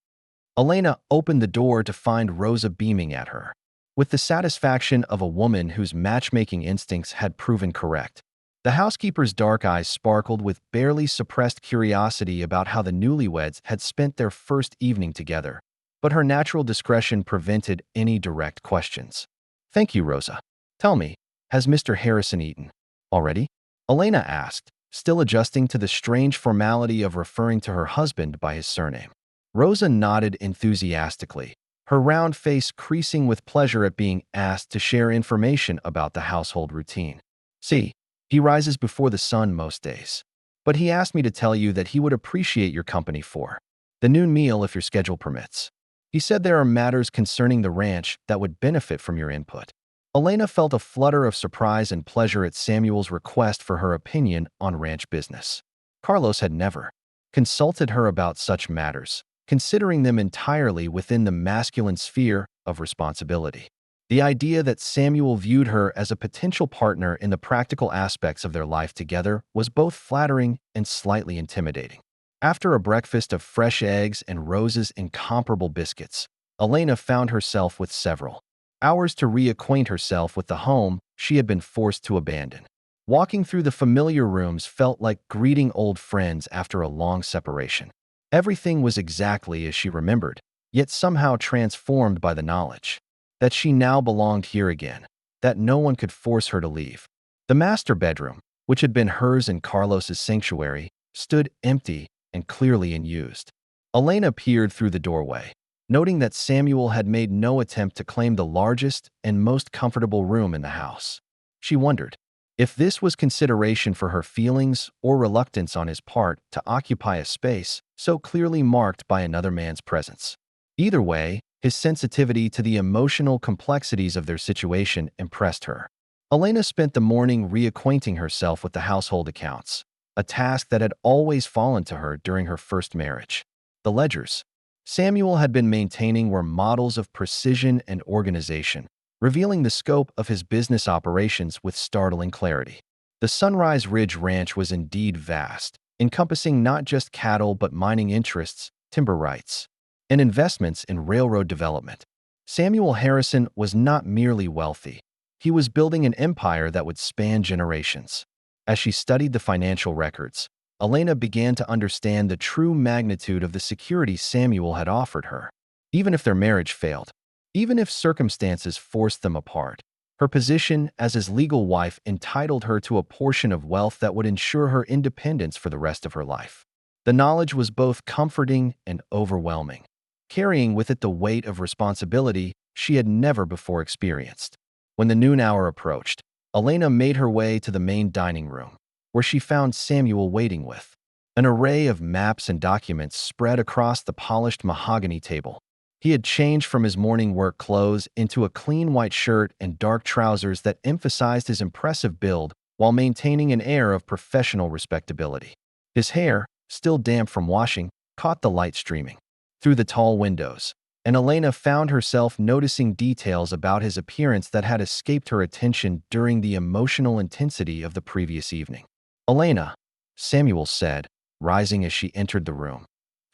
Elena opened the door to find Rosa beaming at her, with the satisfaction of a woman whose matchmaking instincts had proven correct. The housekeeper's dark eyes sparkled with barely suppressed curiosity about how the newlyweds had spent their first evening together, but her natural discretion prevented any direct questions. "Thank you, Rosa. Tell me, has Mr. Harrison eaten already?" Elena asked, still adjusting to the strange formality of referring to her husband by his surname. Rosa nodded enthusiastically, her round face creasing with pleasure at being asked to share information about the household routine. "See, he rises before the sun most days. But he asked me to tell you that he would appreciate your company for the noon meal if your schedule permits. He said there are matters concerning the ranch that would benefit from your input." Elena felt a flutter of surprise and pleasure at Samuel's request for her opinion on ranch business. Carlos had never consulted her about such matters, considering them entirely within the masculine sphere of responsibility. The idea that Samuel viewed her as a potential partner in the practical aspects of their life together was both flattering and slightly intimidating. After a breakfast of fresh eggs and Rosa's incomparable biscuits, Elena found herself with several hours to reacquaint herself with the home she had been forced to abandon. Walking through the familiar rooms felt like greeting old friends after a long separation. Everything was exactly as she remembered, yet somehow transformed by the knowledge that she now belonged here again, that no one could force her to leave. The master bedroom, which had been hers and Carlos's sanctuary, stood empty and clearly unused. Elena peered through the doorway, noting that Samuel had made no attempt to claim the largest and most comfortable room in the house. She wondered if this was consideration for her feelings or reluctance on his part to occupy a space so clearly marked by another man's presence. Either way, his sensitivity to the emotional complexities of their situation impressed her. Elena spent the morning reacquainting herself with the household accounts, a task that had always fallen to her during her first marriage. The ledgers Samuel had been maintaining were models of precision and organization, revealing the scope of his business operations with startling clarity. The Sunrise Ridge Ranch was indeed vast, encompassing not just cattle but mining interests, timber rights, and investments in railroad development. Samuel Harrison was not merely wealthy. He was building an empire that would span generations. As she studied the financial records, Elena began to understand the true magnitude of the security Samuel had offered her. Even if their marriage failed, even if circumstances forced them apart, her position as his legal wife entitled her to a portion of wealth that would ensure her independence for the rest of her life. The knowledge was both comforting and overwhelming, carrying with it the weight of responsibility she had never before experienced. When the noon hour approached, Elena made her way to the main dining room, where she found Samuel waiting with an array of maps and documents spread across the polished mahogany table. He had changed from his morning work clothes into a clean white shirt and dark trousers that emphasized his impressive build while maintaining an air of professional respectability. His hair, still damp from washing, caught the light streaming through the tall windows, and Elena found herself noticing details about his appearance that had escaped her attention during the emotional intensity of the previous evening. "Elena," Samuel said, rising as she entered the room.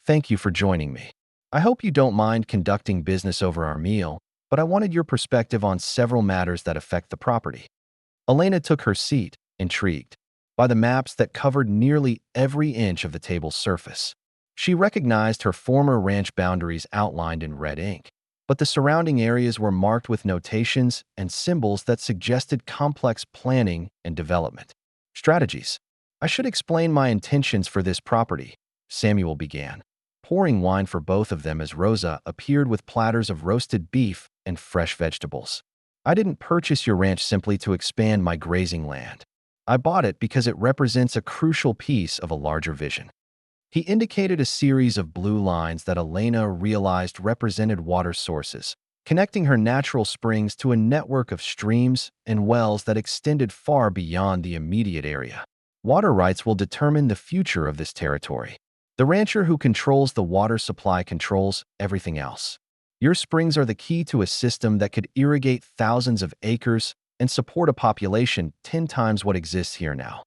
"Thank you for joining me. I hope you don't mind conducting business over our meal, but I wanted your perspective on several matters that affect the property." Elena took her seat, intrigued by the maps that covered nearly every inch of the table's surface. She recognized her former ranch boundaries outlined in red ink, but the surrounding areas were marked with notations and symbols that suggested complex planning and development strategies. "I should explain my intentions for this property," Samuel began, pouring wine for both of them as Rosa appeared with platters of roasted beef and fresh vegetables. "I didn't purchase your ranch simply to expand my grazing land. I bought it because it represents a crucial piece of a larger vision." He indicated a series of blue lines that Elena realized represented water sources, connecting her natural springs to a network of streams and wells that extended far beyond the immediate area. "Water rights will determine the future of this territory. The rancher who controls the water supply controls everything else. Your springs are the key to a system that could irrigate thousands of acres and support a population 10 times what exists here now."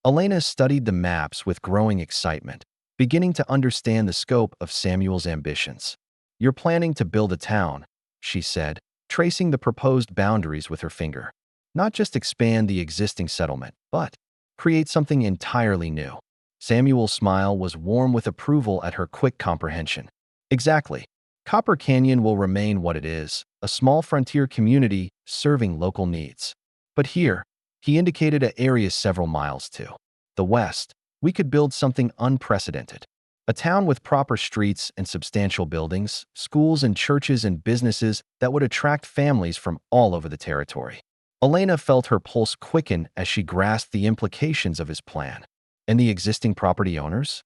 Elena studied the maps with growing excitement, beginning to understand the scope of Samuel's ambitions. "You're planning to build a town," she said, tracing the proposed boundaries with her finger. "Not just expand the existing settlement, but create something entirely new." Samuel's smile was warm with approval at her quick comprehension. "Exactly. Copper Canyon will remain what it is, a small frontier community serving local needs. But here," he indicated an area several miles to the west, "we could build something unprecedented. A town with proper streets and substantial buildings, schools and churches and businesses that would attract families from all over the territory." Elena felt her pulse quicken as she grasped the implications of his plan. "And the existing property owners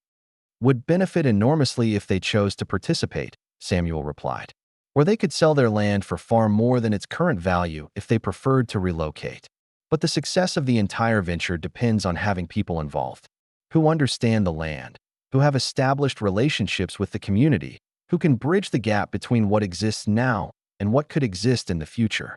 would benefit enormously if they chose to participate," Samuel replied. "Or they could sell their land for far more than its current value if they preferred to relocate. But the success of the entire venture depends on having people involved, who understand the land, who have established relationships with the community, who can bridge the gap between what exists now and what could exist in the future."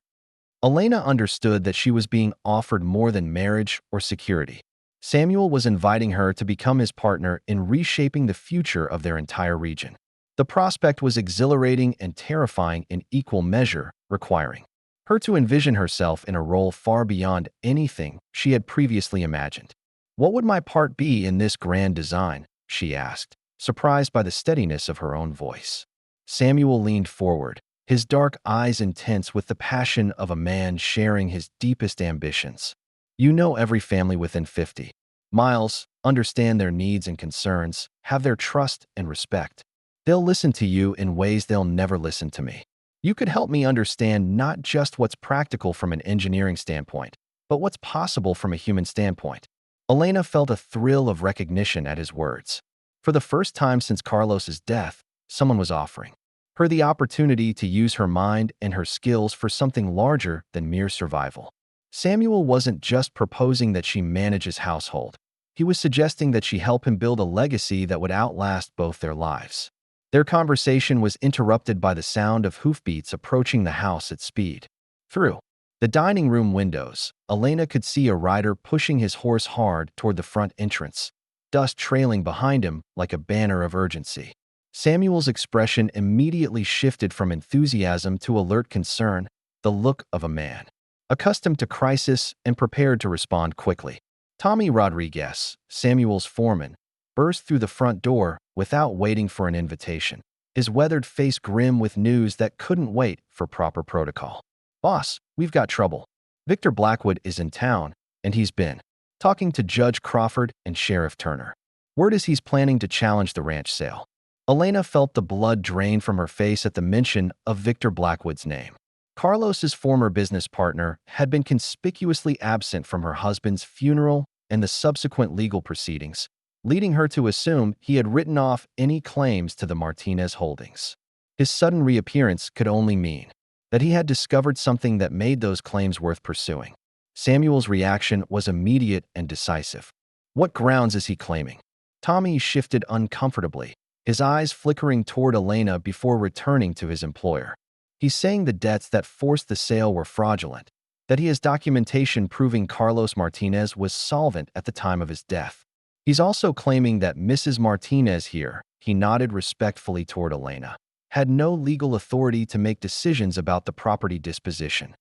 Elena understood that she was being offered more than marriage or security. Samuel was inviting her to become his partner in reshaping the future of their entire region. The prospect was exhilarating and terrifying in equal measure, requiring her to envision herself in a role far beyond anything she had previously imagined. "What would my part be in this grand design?" she asked, surprised by the steadiness of her own voice. Samuel leaned forward, his dark eyes intense with the passion of a man sharing his deepest ambitions. "You know every family within 50 miles, understand their needs and concerns, have their trust and respect. They'll listen to you in ways they'll never listen to me. You could help me understand not just what's practical from an engineering standpoint, but what's possible from a human standpoint." Elena felt a thrill of recognition at his words. For the first time since Carlos's death, someone was offering her the opportunity to use her mind and her skills for something larger than mere survival. Samuel wasn't just proposing that she manage his household. He was suggesting that she help him build a legacy that would outlast both their lives. Their conversation was interrupted by the sound of hoofbeats approaching the house at speed. Through the dining room windows, Elena could see a rider pushing his horse hard toward the front entrance, dust trailing behind him like a banner of urgency. Samuel's expression immediately shifted from enthusiasm to alert concern, the look of a man accustomed to crisis and prepared to respond quickly. Tommy Rodriguez, Samuel's foreman, burst through the front door without waiting for an invitation, his weathered face grim with news that couldn't wait for proper protocol. "Boss, we've got trouble. Victor Blackwood is in town, and he's been talking to Judge Crawford and Sheriff Turner. Word is he's planning to challenge the ranch sale." Elena felt the blood drain from her face at the mention of Victor Blackwood's name. Carlos's former business partner had been conspicuously absent from her husband's funeral and the subsequent legal proceedings, leading her to assume he had written off any claims to the Martinez holdings. His sudden reappearance could only mean that he had discovered something that made those claims worth pursuing. Samuel's reaction was immediate and decisive. "What grounds is he claiming?" Tommy shifted uncomfortably, his eyes flickering toward Elena before returning to his employer. "He's saying the debts that forced the sale were fraudulent, that he has documentation proving Carlos Martinez was solvent at the time of his death. He's also claiming that Mrs. Martinez here," he nodded respectfully toward Elena, "had no legal authority to make decisions about the property disposition."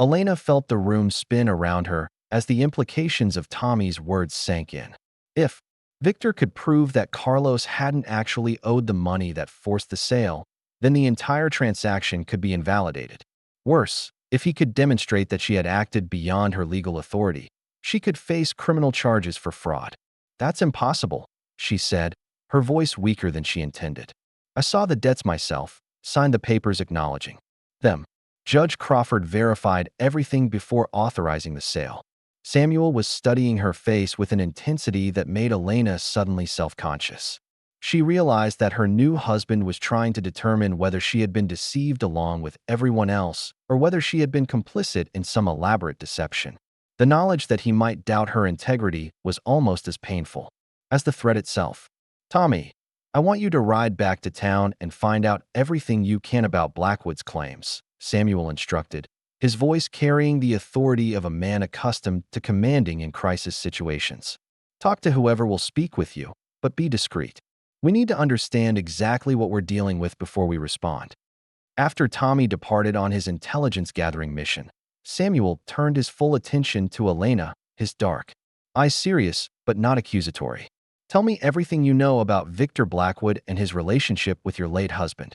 Elena felt the room spin around her as the implications of Tommy's words sank in. If Victor could prove that Carlos hadn't actually owed the money that forced the sale, then the entire transaction could be invalidated. Worse, if he could demonstrate that she had acted beyond her legal authority, she could face criminal charges for fraud. "That's impossible," she said, her voice weaker than she intended. "I saw the debts myself, signed the papers acknowledging them. Judge Crawford verified everything before authorizing the sale." Samuel was studying her face with an intensity that made Elena suddenly self-conscious. She realized that her new husband was trying to determine whether she had been deceived along with everyone else or whether she had been complicit in some elaborate deception. The knowledge that he might doubt her integrity was almost as painful as the threat itself. "Tommy, I want you to ride back to town and find out everything you can about Blackwood's claims," Samuel instructed, his voice carrying the authority of a man accustomed to commanding in crisis situations. "Talk to whoever will speak with you, but be discreet. We need to understand exactly what we're dealing with before we respond." After Tommy departed on his intelligence-gathering mission, Samuel turned his full attention to Elena, his dark eyes serious but not accusatory. "Tell me everything you know about Victor Blackwood and his relationship with your late husband."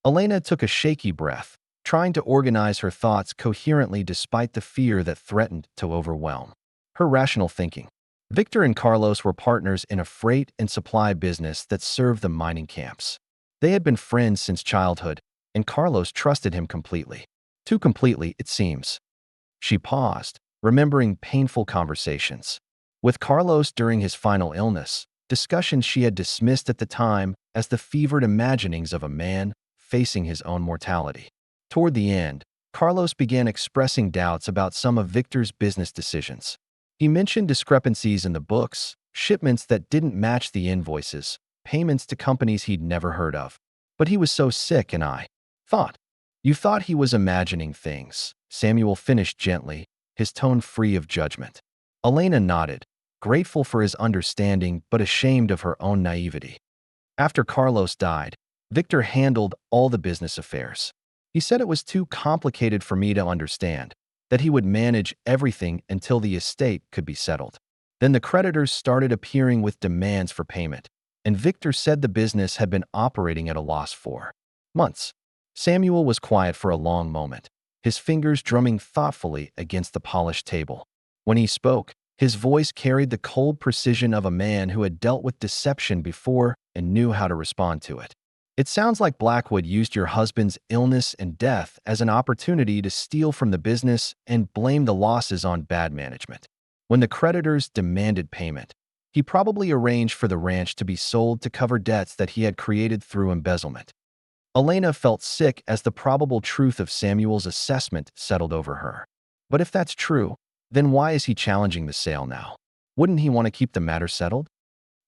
Elena took a shaky breath, trying to organize her thoughts coherently despite the fear that threatened to overwhelm her rational thinking. Victor and Carlos were partners in a freight and supply business that served the mining camps. They had been friends since childhood, and Carlos trusted him completely. Too completely, it seems. She paused, remembering painful conversations with Carlos during his final illness, discussions she had dismissed at the time as the fevered imaginings of a man facing his own mortality. Toward the end, Carlos began expressing doubts about some of Victor's business decisions. He mentioned discrepancies in the books, shipments that didn't match the invoices, payments to companies he'd never heard of. "But he was so sick and I thought." "You thought he was imagining things," Samuel finished gently, his tone free of judgment. Elena nodded, grateful for his understanding but ashamed of her own naivety. After Carlos died, Victor handled all the business affairs. He said it was too complicated for me to understand, that he would manage everything until the estate could be settled. Then the creditors started appearing with demands for payment, and Victor said the business had been operating at a loss for months. Samuel was quiet for a long moment, his fingers drumming thoughtfully against the polished table. When he spoke, his voice carried the cold precision of a man who had dealt with deception before and knew how to respond to it. "It sounds like Blackwood used your husband's illness and death as an opportunity to steal from the business and blame the losses on bad management. When the creditors demanded payment, he probably arranged for the ranch to be sold to cover debts that he had created through embezzlement." Elena felt sick as the probable truth of Samuel's assessment settled over her. But if that's true, Then why is he challenging the sale now? Wouldn't he want to keep the matter settled?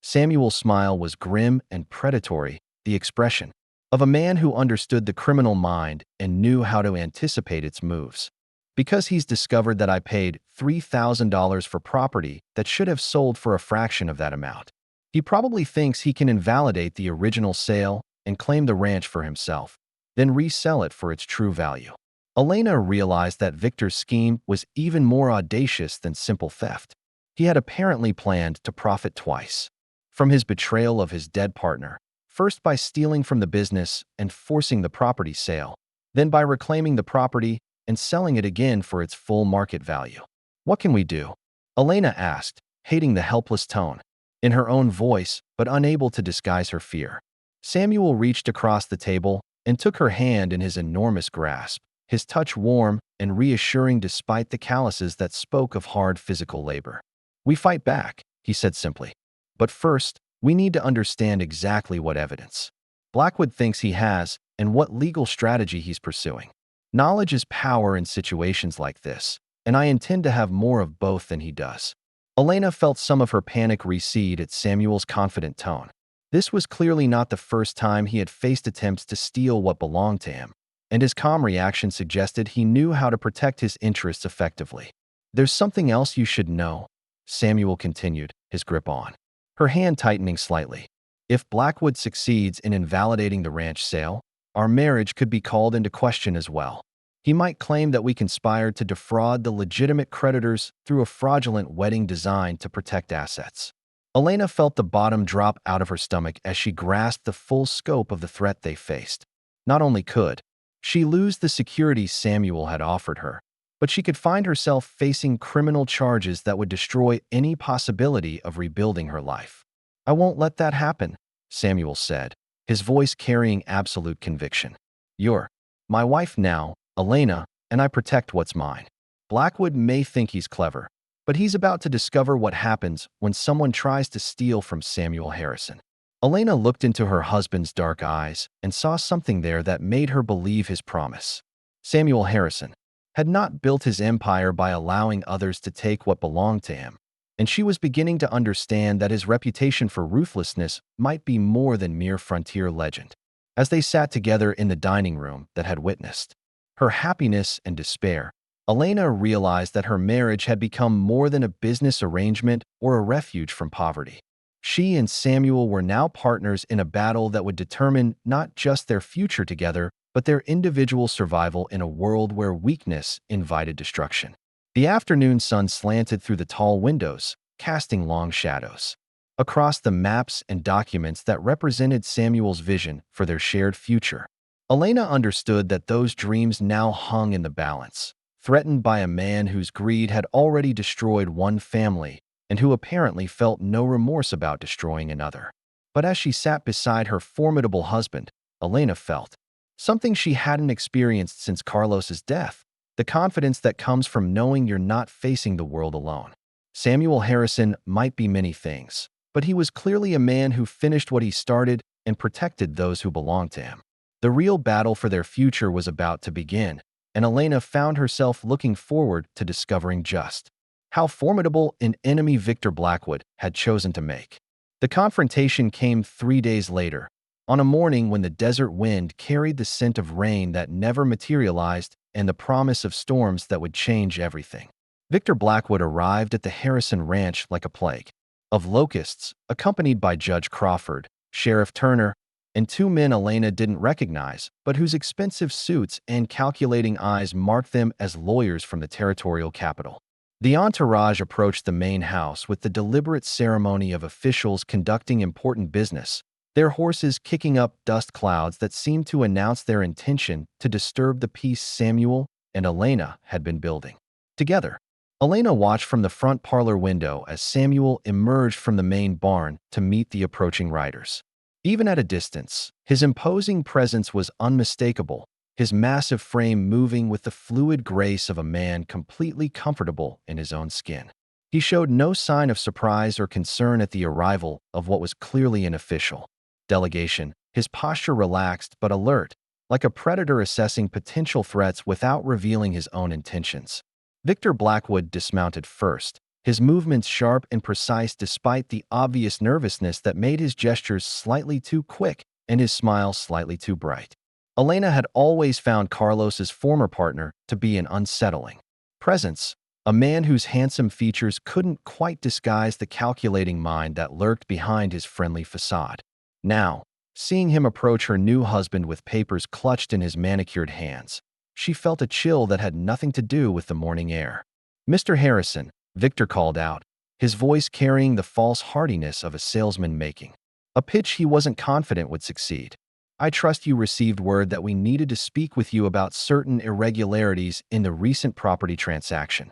Samuel's smile was grim and predatory, the expression of a man who understood the criminal mind and knew how to anticipate its moves. Because he's discovered that I paid $3,000 for property that should have sold for a fraction of that amount. He probably thinks he can invalidate the original sale and claim the ranch for himself, then resell it for its true value. Elena realized that Victor's scheme was even more audacious than simple theft. He had apparently planned to profit twice. From his betrayal of his dead partner, first by stealing from the business and forcing the property sale, then by reclaiming the property and selling it again for its full market value. What can we do? Elena asked, hating the helpless tone in her own voice, but unable to disguise her fear. Samuel reached across the table and took her hand in his enormous grasp, his touch warm and reassuring despite the calluses that spoke of hard physical labor. We fight back, he said simply. But first, we need to understand exactly what evidence Blackwood thinks he has and what legal strategy he's pursuing. Knowledge is power in situations like this, and I intend to have more of both than he does. Elena felt some of her panic recede at Samuel's confident tone. This was clearly not the first time he had faced attempts to steal what belonged to him, and his calm reaction suggested he knew how to protect his interests effectively. There's something else you should know, Samuel continued, his grip on her hand tightening slightly. If Blackwood succeeds in invalidating the ranch sale, our marriage could be called into question as well. He might claim that we conspired to defraud the legitimate creditors through a fraudulent wedding designed to protect assets. Elena felt the bottom drop out of her stomach as she grasped the full scope of the threat they faced. Not only could she lose the security Samuel had offered her, but she could find herself facing criminal charges that would destroy any possibility of rebuilding her life. I won't let that happen, Samuel said, his voice carrying absolute conviction. You're my wife now, Elena, and I protect what's mine. Blackwood may think he's clever, but he's about to discover what happens when someone tries to steal from Samuel Harrison. Elena looked into her husband's dark eyes and saw something there that made her believe his promise. Samuel Harrison had not built his empire by allowing others to take what belonged to him, and she was beginning to understand that his reputation for ruthlessness might be more than mere frontier legend. As they sat together in the dining room that had witnessed her happiness and despair, Elena realized that her marriage had become more than a business arrangement or a refuge from poverty. She and Samuel were now partners in a battle that would determine not just their future together, but their individual survival in a world where weakness invited destruction. The afternoon sun slanted through the tall windows, casting long shadows across the maps and documents that represented Samuel's vision for their shared future. Elena understood that those dreams now hung in the balance, threatened by a man whose greed had already destroyed one family and who apparently felt no remorse about destroying another. But as she sat beside her formidable husband, Elena felt something she hadn't experienced since Carlos's death, the confidence that comes from knowing you're not facing the world alone. Samuel Harrison might be many things, but he was clearly a man who finished what he started and protected those who belonged to him. The real battle for their future was about to begin, and Elena found herself looking forward to discovering just how formidable an enemy Victor Blackwood had chosen to make. The confrontation came 3 days later, on a morning when the desert wind carried the scent of rain that never materialized and the promise of storms that would change everything. Victor Blackwood arrived at the Harrison Ranch like a plague of locusts, accompanied by Judge Crawford, Sheriff Turner, and 2 men Elena didn't recognize, but whose expensive suits and calculating eyes marked them as lawyers from the territorial capital. The entourage approached the main house with the deliberate ceremony of officials conducting important business, their horses kicking up dust clouds that seemed to announce their intention to disturb the peace Samuel and Elena had been building together. Elena watched from the front parlor window as Samuel emerged from the main barn to meet the approaching riders. Even at a distance, his imposing presence was unmistakable, his massive frame moving with the fluid grace of a man completely comfortable in his own skin. He showed no sign of surprise or concern at the arrival of what was clearly an official delegation, his posture relaxed but alert, like a predator assessing potential threats without revealing his own intentions. Victor Blackwood dismounted first, his movements sharp and precise despite the obvious nervousness that made his gestures slightly too quick and his smile slightly too bright. Elena had always found Carlos's former partner to be an unsettling presence, a man whose handsome features couldn't quite disguise the calculating mind that lurked behind his friendly facade. Now, seeing him approach her new husband with papers clutched in his manicured hands, she felt a chill that had nothing to do with the morning air. "Mr. Harrison," Victor called out, his voice carrying the false heartiness of a salesman making a pitch he wasn't confident would succeed. "I trust you received word that we needed to speak with you about certain irregularities in the recent property transaction."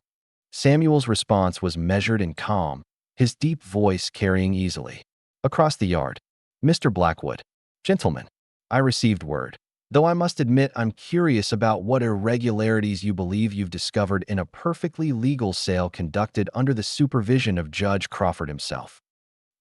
Samuel's response was measured and calm, his deep voice carrying easily. Across the yard, "Mr. Blackwood, gentlemen, I received word. Though I must admit I'm curious about what irregularities you believe you've discovered in a perfectly legal sale conducted under the supervision of Judge Crawford himself."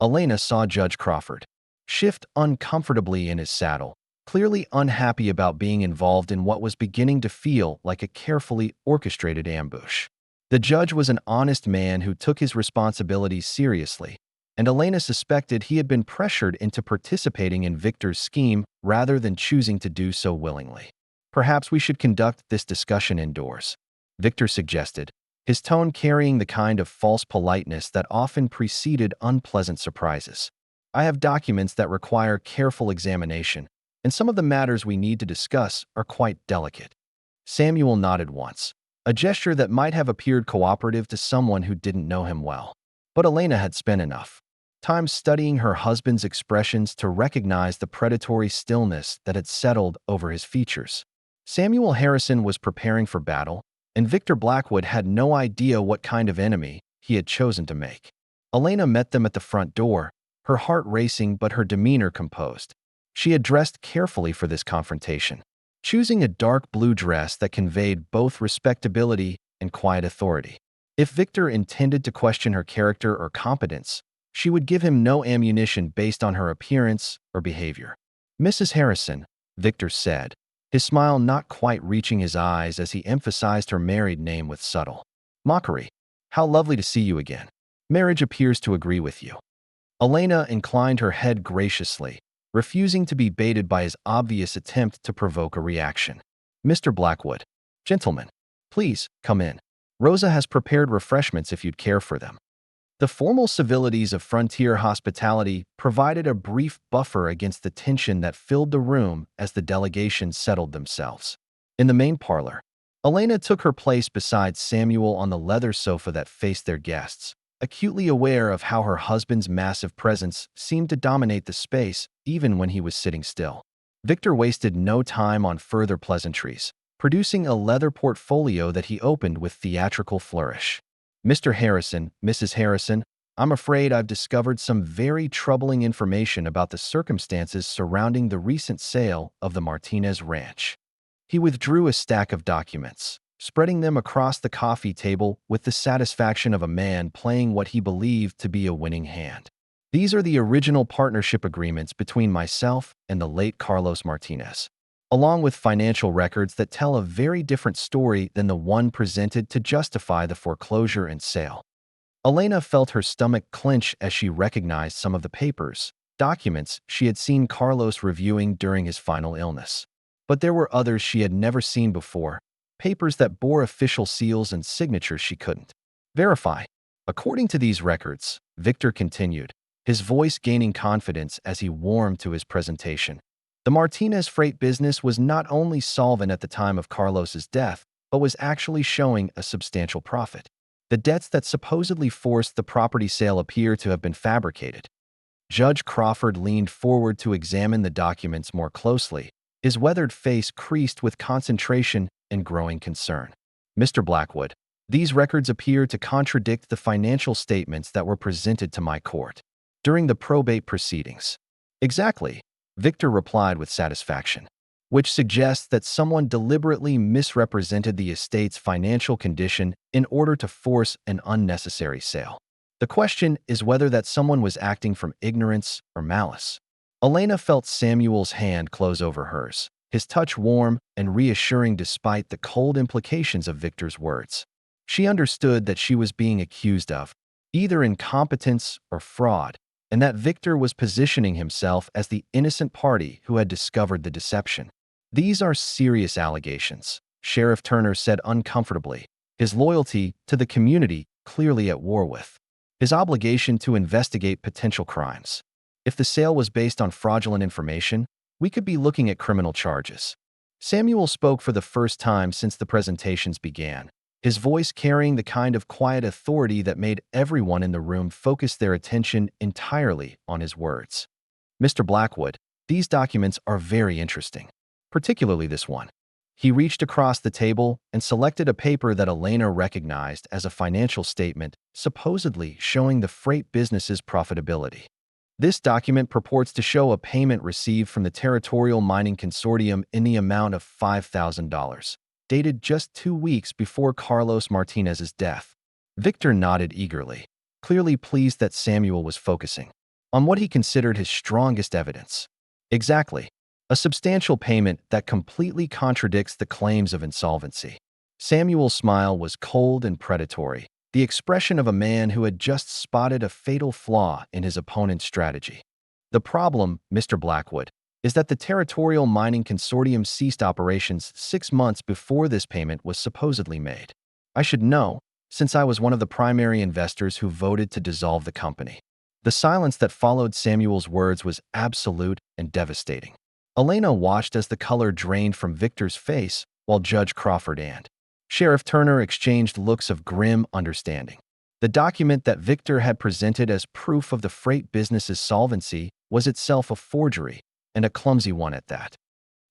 Elena saw Judge Crawford shift uncomfortably in his saddle, clearly unhappy about being involved in what was beginning to feel like a carefully orchestrated ambush. The judge was an honest man who took his responsibilities seriously, and Elena suspected he had been pressured into participating in Victor's scheme rather than choosing to do so willingly. "Perhaps we should conduct this discussion indoors," Victor suggested, his tone carrying the kind of false politeness that often preceded unpleasant surprises. "I have documents that require careful examination, and some of the matters we need to discuss are quite delicate." Samuel nodded once, a gesture that might have appeared cooperative to someone who didn't know him well. But Elena had spent enough time studying her husband's expressions to recognize the predatory stillness that had settled over his features. Samuel Harrison was preparing for battle, and Victor Blackwood had no idea what kind of enemy he had chosen to make. Elena met them at the front door, her heart racing but her demeanor composed. She had dressed carefully for this confrontation, choosing a dark blue dress that conveyed both respectability and quiet authority. If Victor intended to question her character or competence, she would give him no ammunition based on her appearance or behavior. "Mrs. Harrison," Victor said, his smile not quite reaching his eyes as he emphasized her married name with subtle mockery. "How lovely to see you again. Marriage appears to agree with you." Elena inclined her head graciously, refusing to be baited by his obvious attempt to provoke a reaction. "Mr. Blackwood, gentlemen, please come in. Rosa has prepared refreshments if you'd care for them." The formal civilities of frontier hospitality provided a brief buffer against the tension that filled the room as the delegation settled themselves. In the main parlor, Elena took her place beside Samuel on the leather sofa that faced their guests, acutely aware of how her husband's massive presence seemed to dominate the space even when he was sitting still. Victor wasted no time on further pleasantries, producing a leather portfolio that he opened with theatrical flourish. "Mr. Harrison, Mrs. Harrison, I'm afraid I've discovered some very troubling information about the circumstances surrounding the recent sale of the Martinez Ranch." He withdrew a stack of documents, spreading them across the coffee table with the satisfaction of a man playing what he believed to be a winning hand. "These are the original partnership agreements between myself and the late Carlos Martinez, along with financial records that tell a very different story than the one presented to justify the foreclosure and sale." Elena felt her stomach clench as she recognized some of the papers, documents she had seen Carlos reviewing during his final illness. But there were others she had never seen before, papers that bore official seals and signatures she couldn't verify. "According to these records," Victor continued, his voice gaining confidence as he warmed to his presentation, "the Martinez freight business was not only solvent at the time of Carlos's death, but was actually showing a substantial profit. The debts that supposedly forced the property sale appear to have been fabricated." Judge Crawford leaned forward to examine the documents more closely, his weathered face creased with concentration and growing concern. "Mr. Blackwood, these records appear to contradict the financial statements that were presented to my court during the probate proceedings." "Exactly," Victor replied with satisfaction, "which suggests that someone deliberately misrepresented the estate's financial condition in order to force an unnecessary sale. The question is whether that someone was acting from ignorance or malice." Elena felt Samuel's hand close over hers, his touch warm and reassuring despite the cold implications of Victor's words. She understood that she was being accused of either incompetence or fraud, and that Victor was positioning himself as the innocent party who had discovered the deception. These are serious allegations, Sheriff Turner said uncomfortably, his loyalty to the community clearly at war with his obligation to investigate potential crimes. If the sale was based on fraudulent information, we could be looking at criminal charges. Samuel spoke for the first time since the presentations began, his voice carrying the kind of quiet authority that made everyone in the room focus their attention entirely on his words. Mr. Blackwood, these documents are very interesting, particularly this one. He reached across the table and selected a paper that Elena recognized as a financial statement, supposedly showing the freight business's profitability. This document purports to show a payment received from the Territorial Mining Consortium in the amount of $5,000, dated just 2 weeks before Carlos Martinez's death. Victor nodded eagerly, clearly pleased that Samuel was focusing on what he considered his strongest evidence. Exactly. A substantial payment that completely contradicts the claims of insolvency. Samuel's smile was cold and predatory, the expression of a man who had just spotted a fatal flaw in his opponent's strategy. The problem, Mr. Blackwood, is that the Territorial Mining Consortium ceased operations 6 months before this payment was supposedly made. I should know, since I was one of the primary investors who voted to dissolve the company. The silence that followed Samuel's words was absolute and devastating. Elena watched as the color drained from Victor's face while Judge Crawford and Sheriff Turner exchanged looks of grim understanding. The document that Victor had presented as proof of the freight business's solvency was itself a forgery, and a clumsy one at that.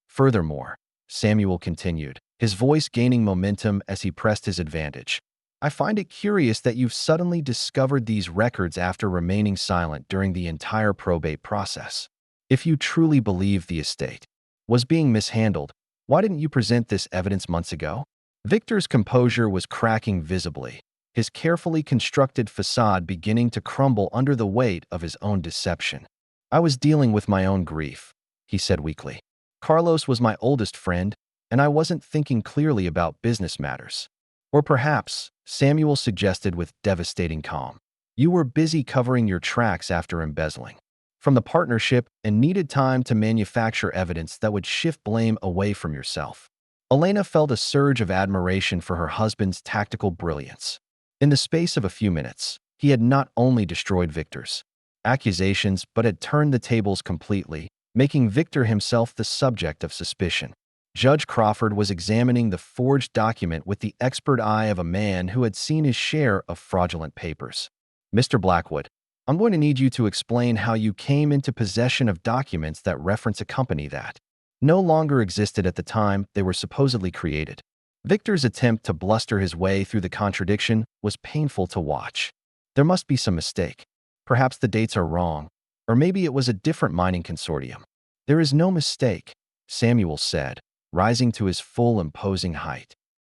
Furthermore, Samuel continued, his voice gaining momentum as he pressed his advantage, I find it curious that you've suddenly discovered these records after remaining silent during the entire probate process. If you truly believe the estate was being mishandled, why didn't you present this evidence months ago? Victor's composure was cracking visibly, his carefully constructed facade beginning to crumble under the weight of his own deception. I was dealing with my own grief, he said weakly. Carlos was my oldest friend, and I wasn't thinking clearly about business matters. Or perhaps, Samuel suggested with devastating calm, you were busy covering your tracks after embezzling from the partnership and needed time to manufacture evidence that would shift blame away from yourself. Elena felt a surge of admiration for her husband's tactical brilliance. In the space of a few minutes, he had not only destroyed Victor's accusations but had turned the tables completely, making Victor himself the subject of suspicion. Judge Crawford was examining the forged document with the expert eye of a man who had seen his share of fraudulent papers. Mr. Blackwood, I'm going to need you to explain how you came into possession of documents that reference a company that no longer existed at the time they were supposedly created. Victor's attempt to bluster his way through the contradiction was painful to watch. There must be some mistake. Perhaps the dates are wrong, or maybe it was a different mining consortium. There is no mistake, Samuel said, rising to his full imposing height.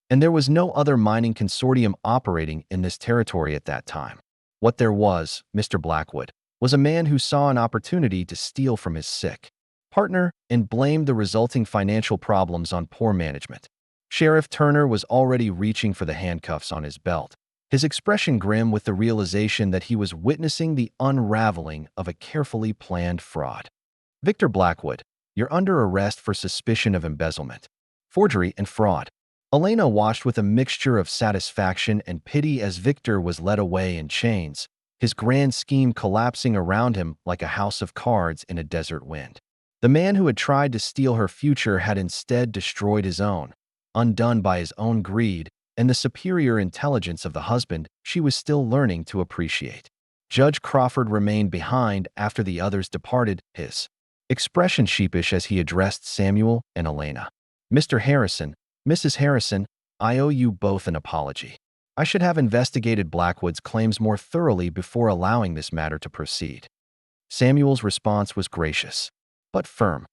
And there was no other mining consortium operating in this territory at that time. What there was, Mr. Blackwood, was a man who saw an opportunity to steal from his sick partner and blamed the resulting financial problems on poor management. Sheriff Turner was already reaching for the handcuffs on his belt, his expression grim with the realization that he was witnessing the unraveling of a carefully planned fraud. Victor Blackwood, you're under arrest for suspicion of embezzlement, forgery, and fraud. Elena watched with a mixture of satisfaction and pity as Victor was led away in chains, his grand scheme collapsing around him like a house of cards in a desert wind. The man who had tried to steal her future had instead destroyed his own, undone by his own greed and the superior intelligence of the husband she was still learning to appreciate. Judge Crawford remained behind after the others departed, his expression sheepish as he addressed Samuel and Elena. Mr. Harrison, Mrs. Harrison, I owe you both an apology. I should have investigated Blackwood's claims more thoroughly before allowing this matter to proceed. Samuel's response was gracious, but firm.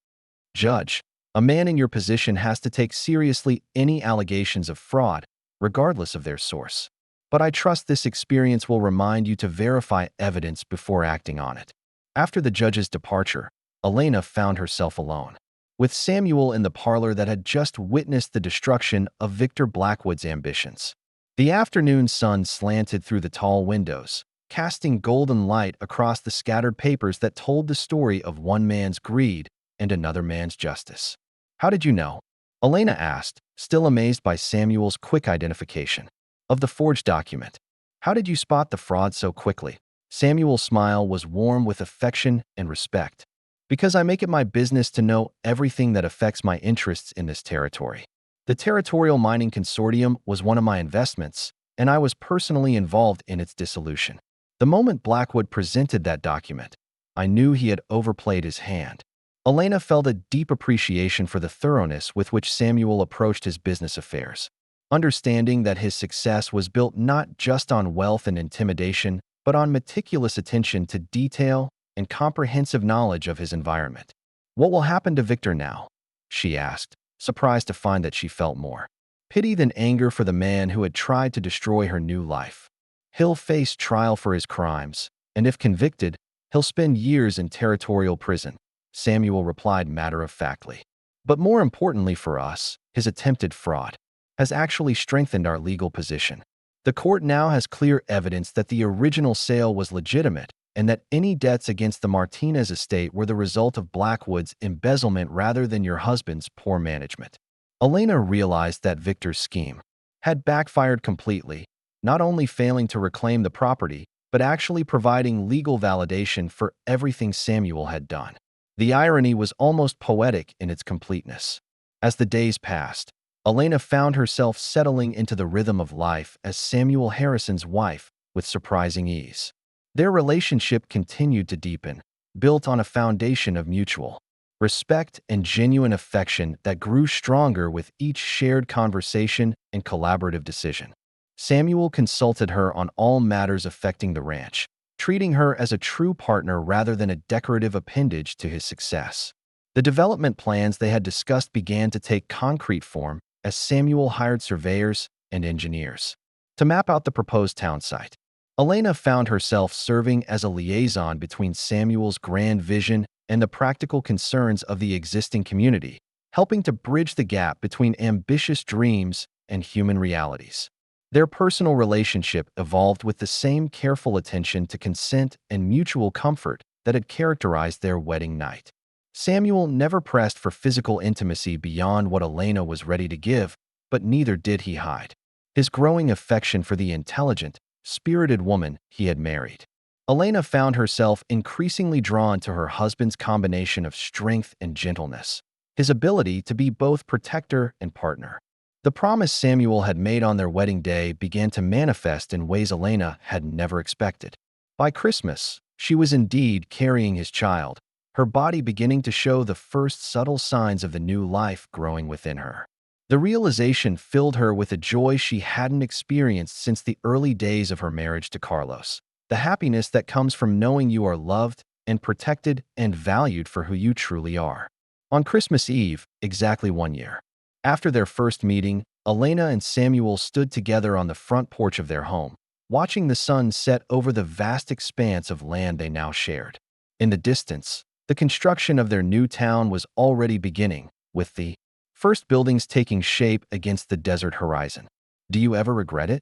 Judge, a man in your position has to take seriously any allegations of fraud, regardless of their source. But I trust this experience will remind you to verify evidence before acting on it. After the judge's departure, Elena found herself alone with Samuel in the parlor that had just witnessed the destruction of Victor Blackwood's ambitions. The afternoon sun slanted through the tall windows, casting golden light across the scattered papers that told the story of one man's greed and another man's justice. How did you know? Elena asked, still amazed by Samuel's quick identification of the forged document. How did you spot the fraud so quickly? Samuel's smile was warm with affection and respect. Because I make it my business to know everything that affects my interests in this territory. The Territorial Mining Consortium was one of my investments, and I was personally involved in its dissolution. The moment Blackwood presented that document, I knew he had overplayed his hand. Elena felt a deep appreciation for the thoroughness with which Samuel approached his business affairs, understanding that his success was built not just on wealth and intimidation, but on meticulous attention to detail and comprehensive knowledge of his environment. What will happen to Victor now? She asked, surprised to find that she felt more pity than anger for the man who had tried to destroy her new life. He'll face trial for his crimes, and if convicted, he'll spend years in territorial prison, Samuel replied matter-of-factly. But more importantly for us, his attempted fraud has actually strengthened our legal position. The court now has clear evidence that the original sale was legitimate and that any debts against the Martinez estate were the result of Blackwood's embezzlement rather than your husband's poor management. Elena realized that Victor's scheme had backfired completely, not only failing to reclaim the property, but actually providing legal validation for everything Samuel had done. The irony was almost poetic in its completeness. As the days passed, Elena found herself settling into the rhythm of life as Samuel Harrison's wife with surprising ease. Their relationship continued to deepen, built on a foundation of mutual respect and genuine affection that grew stronger with each shared conversation and collaborative decision. Samuel consulted her on all matters affecting the ranch, treating her as a true partner rather than a decorative appendage to his success. The development plans they had discussed began to take concrete form as Samuel hired surveyors and engineers to map out the proposed town site. Elena found herself serving as a liaison between Samuel's grand vision and the practical concerns of the existing community, helping to bridge the gap between ambitious dreams and human realities. Their personal relationship evolved with the same careful attention to consent and mutual comfort that had characterized their wedding night. Samuel never pressed for physical intimacy beyond what Elena was ready to give, but neither did he hide his growing affection for the intelligent, spirited woman he had married. Elena found herself increasingly drawn to her husband's combination of strength and gentleness, his ability to be both protector and partner. The promise Samuel had made on their wedding day began to manifest in ways Elena had never expected. By Christmas, she was indeed carrying his child, her body beginning to show the first subtle signs of the new life growing within her. The realization filled her with a joy she hadn't experienced since the early days of her marriage to Carlos. The happiness that comes from knowing you are loved and protected and valued for who you truly are. On Christmas Eve, exactly 1 year after their first meeting, Elena and Samuel stood together on the front porch of their home, watching the sun set over the vast expanse of land they now shared. In the distance, the construction of their new town was already beginning, with the first buildings taking shape against the desert horizon. Do you ever regret it?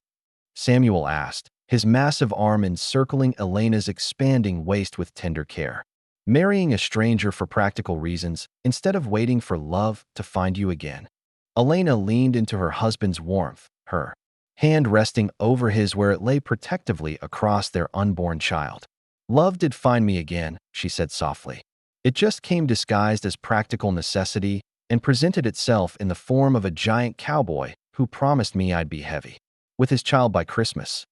Samuel asked, his massive arm encircling Elena's expanding waist with tender care. Marrying a stranger for practical reasons, instead of waiting for love to find you again. Elena leaned into her husband's warmth, her hand resting over his where it lay protectively across their unborn child. Love did find me again, she said softly. It just came disguised as practical necessity and presented itself in the form of a giant cowboy who promised me I'd be heavy with his child by Christmas.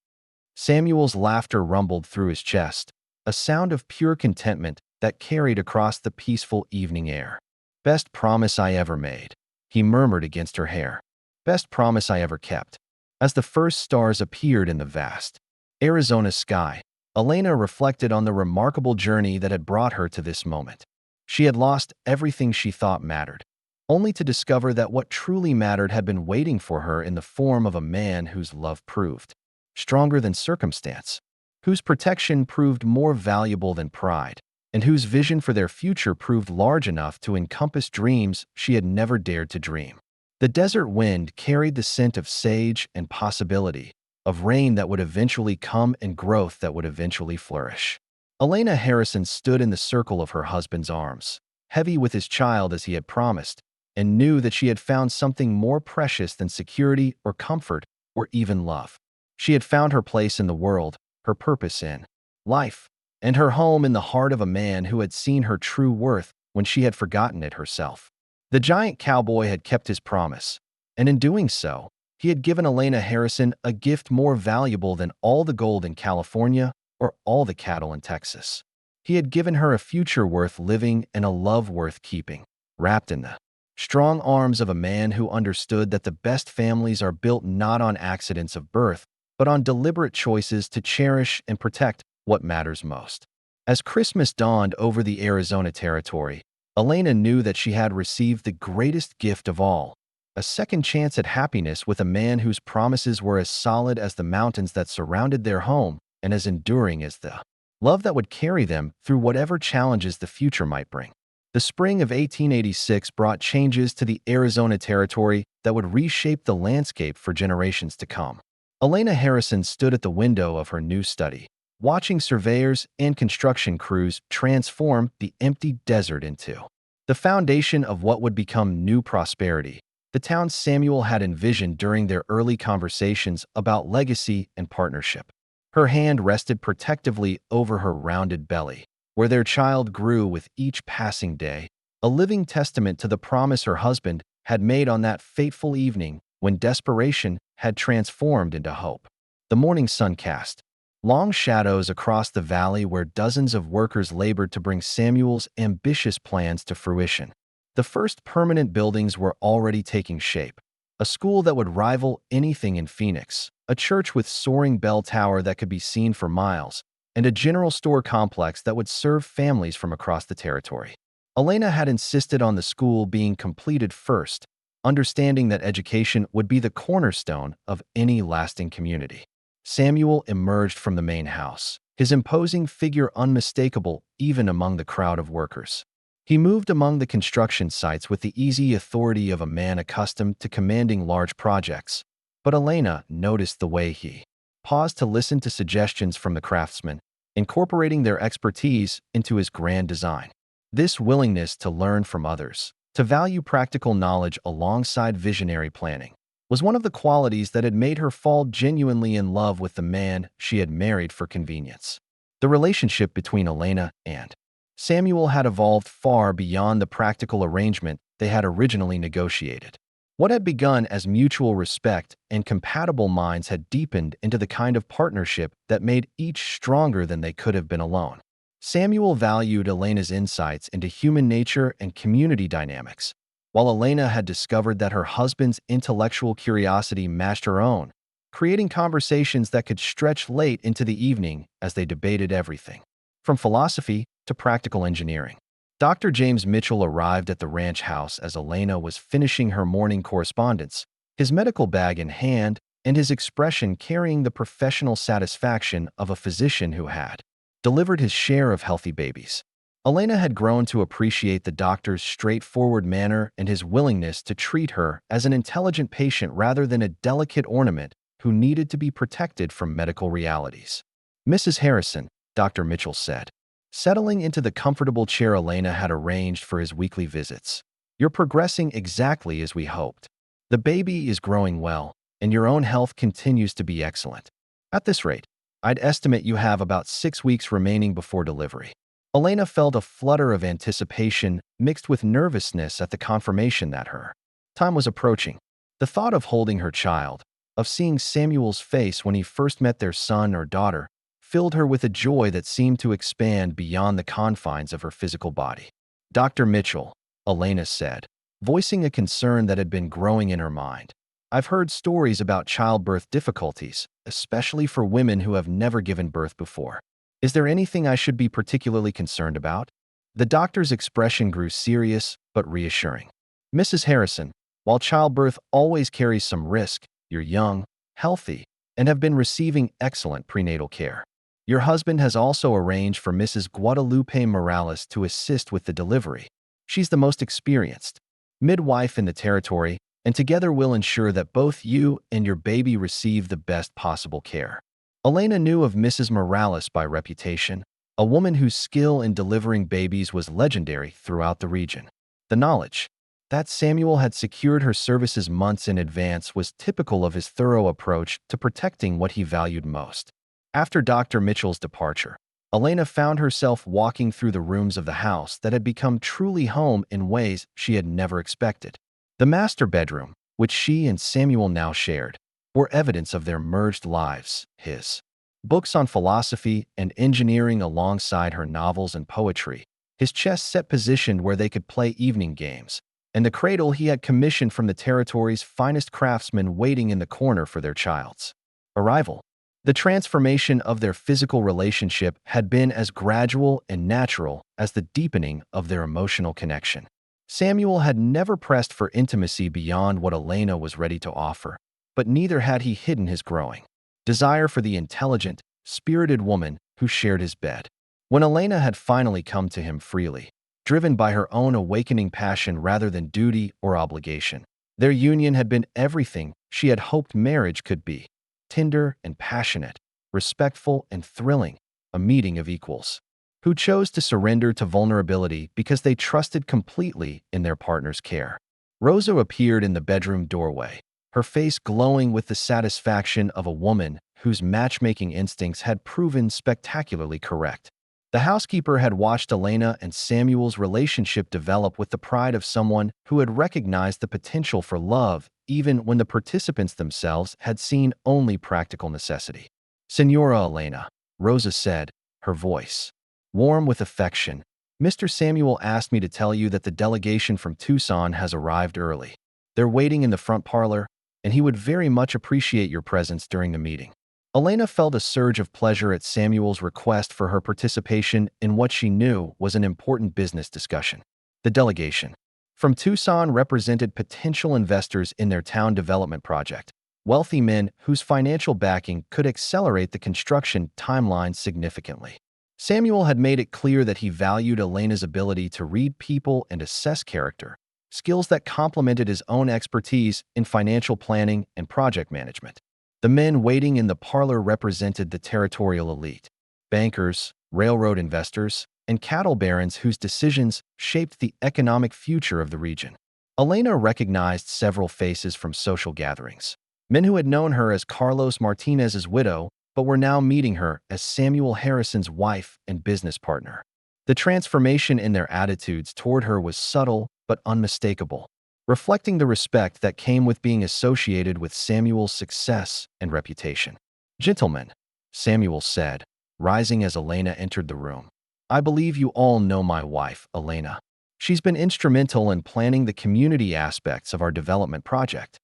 Samuel's laughter rumbled through his chest, a sound of pure contentment that carried across the peaceful evening air. Best promise I ever made, he murmured against her hair. Best promise I ever kept. As the first stars appeared in the vast Arizona sky, Elena reflected on the remarkable journey that had brought her to this moment. She had lost everything she thought mattered, only to discover that what truly mattered had been waiting for her in the form of a man whose love proved stronger than circumstance, whose protection proved more valuable than pride, and whose vision for their future proved large enough to encompass dreams she had never dared to dream. The desert wind carried the scent of sage and possibility, of rain that would eventually come and growth that would eventually flourish. Elena Harrison stood in the circle of her husband's arms, heavy with his child as he had promised, and knew that she had found something more precious than security or comfort or even love. She had found her place in the world, her purpose in life, and her home in the heart of a man who had seen her true worth when she had forgotten it herself. The giant cowboy had kept his promise, and in doing so, he had given Elena Harrison a gift more valuable than all the gold in California or all the cattle in Texas. He had given her a future worth living and a love worth keeping, wrapped in the strong arms of a man who understood that the best families are built not on accidents of birth, but on deliberate choices to cherish and protect what matters most. As Christmas dawned over the Arizona territory, Elena knew that she had received the greatest gift of all, a second chance at happiness with a man whose promises were as solid as the mountains that surrounded their home and as enduring as the love that would carry them through whatever challenges the future might bring. The spring of 1886 brought changes to the Arizona territory that would reshape the landscape for generations to come. Elena Harrison stood at the window of her new study, watching surveyors and construction crews transform the empty desert into the foundation of what would become new prosperity, the town Samuel had envisioned during their early conversations about legacy and partnership. Her hand rested protectively over her rounded belly, where their child grew with each passing day, a living testament to the promise her husband had made on that fateful evening when desperation had transformed into hope. The morning sun cast long shadows across the valley where dozens of workers labored to bring Samuel's ambitious plans to fruition. The first permanent buildings were already taking shape. A school that would rival anything in Phoenix, a church with soaring bell tower that could be seen for miles, and a general store complex that would serve families from across the territory. Elena had insisted on the school being completed first, understanding that education would be the cornerstone of any lasting community. Samuel emerged from the main house, his imposing figure unmistakable even among the crowd of workers. He moved among the construction sites with the easy authority of a man accustomed to commanding large projects, but Elena noticed the way he paused to listen to suggestions from the craftsmen, incorporating their expertise into his grand design. This willingness to learn from others, to value practical knowledge alongside visionary planning, was one of the qualities that had made her fall genuinely in love with the man she had married for convenience. The relationship between Elena and Samuel had evolved far beyond the practical arrangement they had originally negotiated. What had begun as mutual respect and compatible minds had deepened into the kind of partnership that made each stronger than they could have been alone. Samuel valued Elena's insights into human nature and community dynamics, while Elena had discovered that her husband's intellectual curiosity matched her own, creating conversations that could stretch late into the evening as they debated everything, from philosophy to practical engineering. Dr. James Mitchell arrived at the ranch house as Elena was finishing her morning correspondence, his medical bag in hand and his expression carrying the professional satisfaction of a physician who had delivered his share of healthy babies. Elena had grown to appreciate the doctor's straightforward manner and his willingness to treat her as an intelligent patient rather than a delicate ornament who needed to be protected from medical realities. "Mrs. Harrison," Dr. Mitchell said, settling into the comfortable chair Elena had arranged for his weekly visits. "You're progressing exactly as we hoped. The baby is growing well, and your own health continues to be excellent. At this rate, I'd estimate you have about 6 weeks remaining before delivery." Elena felt a flutter of anticipation mixed with nervousness at the confirmation that her time was approaching. The thought of holding her child, of seeing Samuel's face when he first met their son or daughter, filled her with a joy that seemed to expand beyond the confines of her physical body. "Dr. Mitchell," Elena said, voicing a concern that had been growing in her mind, "I've heard stories about childbirth difficulties, especially for women who have never given birth before. Is there anything I should be particularly concerned about?" The doctor's expression grew serious but reassuring. "Mrs. Harrison, while childbirth always carries some risk, you're young, healthy, and have been receiving excellent prenatal care. Your husband has also arranged for Mrs. Guadalupe Morales to assist with the delivery. She's the most experienced midwife in the territory and together we'll ensure that both you and your baby receive the best possible care. Elena knew of Mrs. Morales by reputation, a woman whose skill in delivering babies was legendary throughout the region. The knowledge that Samuel had secured her services months in advance was typical of his thorough approach to protecting what he valued most. After Dr. Mitchell's departure, Elena found herself walking through the rooms of the house that had become truly home in ways she had never expected. The master bedroom, which she and Samuel now shared, were evidence of their merged lives. His books on philosophy and engineering alongside her novels and poetry, his chest set positioned where they could play evening games, and the cradle he had commissioned from the territory's finest craftsmen waiting in the corner for their child's arrival. The transformation of their physical relationship had been as gradual and natural as the deepening of their emotional connection. Samuel had never pressed for intimacy beyond what Elena was ready to offer, but neither had he hidden his growing desire for the intelligent, spirited woman who shared his bed. When Elena had finally come to him freely, driven by her own awakening passion rather than duty or obligation, their union had been everything she had hoped marriage could be: tender and passionate, respectful and thrilling, a meeting of equals who chose to surrender to vulnerability because they trusted completely in their partner's care. Rosa appeared in the bedroom doorway, her face glowing with the satisfaction of a woman whose matchmaking instincts had proven spectacularly correct. The housekeeper had watched Elena and Samuel's relationship develop with the pride of someone who had recognized the potential for love even when the participants themselves had seen only practical necessity. "Senora Elena," Rosa said, her voice warm with affection, "Mr. Samuel asked me to tell you that the delegation from Tucson has arrived early. They're waiting in the front parlor, and he would very much appreciate your presence during the meeting." Elena felt a surge of pleasure at Samuel's request for her participation in what she knew was an important business discussion. The delegation from Tucson represented potential investors in their town development project, wealthy men whose financial backing could accelerate the construction timeline significantly. Samuel had made it clear that he valued Elena's ability to read people and assess character, skills that complemented his own expertise in financial planning and project management. The men waiting in the parlor represented the territorial elite: bankers, railroad investors, and cattle barons whose decisions shaped the economic future of the region. Elena recognized several faces from social gatherings, men who had known her as Carlos Martinez's widow but were now meeting her as Samuel Harrison's wife and business partner. The transformation in their attitudes toward her was subtle but unmistakable, reflecting the respect that came with being associated with Samuel's success and reputation. "Gentlemen," Samuel said, rising as Elena entered the room, "I believe you all know my wife, Elena. She's been instrumental in planning the community aspects of our development project."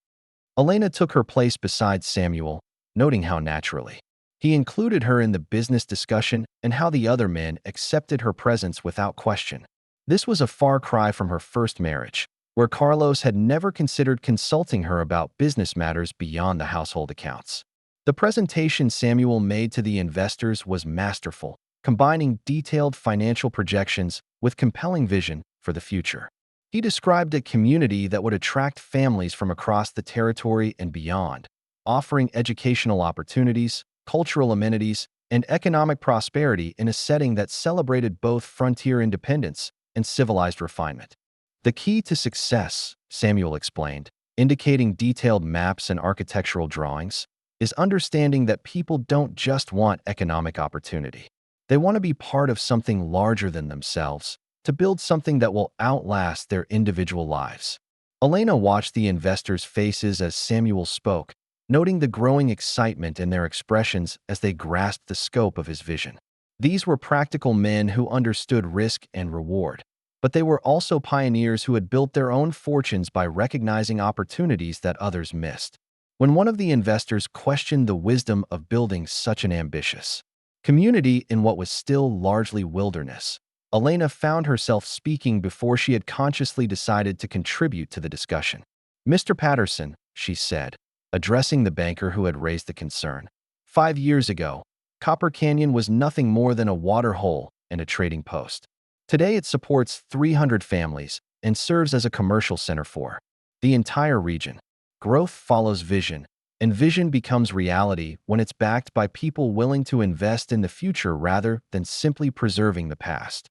Elena took her place beside Samuel, noting how naturally he included her in the business discussion and how the other men accepted her presence without question. This was a far cry from her first marriage, where Carlos had never considered consulting her about business matters beyond the household accounts. The presentation Samuel made to the investors was masterful, combining detailed financial projections with compelling vision for the future. He described a community that would attract families from across the territory and beyond, offering educational opportunities, cultural amenities, and economic prosperity in a setting that celebrated both frontier independence and civilized refinement. "The key to success," Samuel explained, indicating detailed maps and architectural drawings, "is understanding that people don't just want economic opportunity. They want to be part of something larger than themselves, to build something that will outlast their individual lives." Elena watched the investors' faces as Samuel spoke, noting the growing excitement in their expressions as they grasped the scope of his vision. These were practical men who understood risk and reward, but they were also pioneers who had built their own fortunes by recognizing opportunities that others missed. When one of the investors questioned the wisdom of building such an ambitious community in what was still largely wilderness, Elena found herself speaking before she had consciously decided to contribute to the discussion. "Mr. Patterson," she said, addressing the banker who had raised the concern, "5 years ago, Copper Canyon was nothing more than a water hole and a trading post. Today it supports 300 families and serves as a commercial center for the entire region. Growth follows vision, and vision becomes reality when it's backed by people willing to invest in the future rather than simply preserving the past.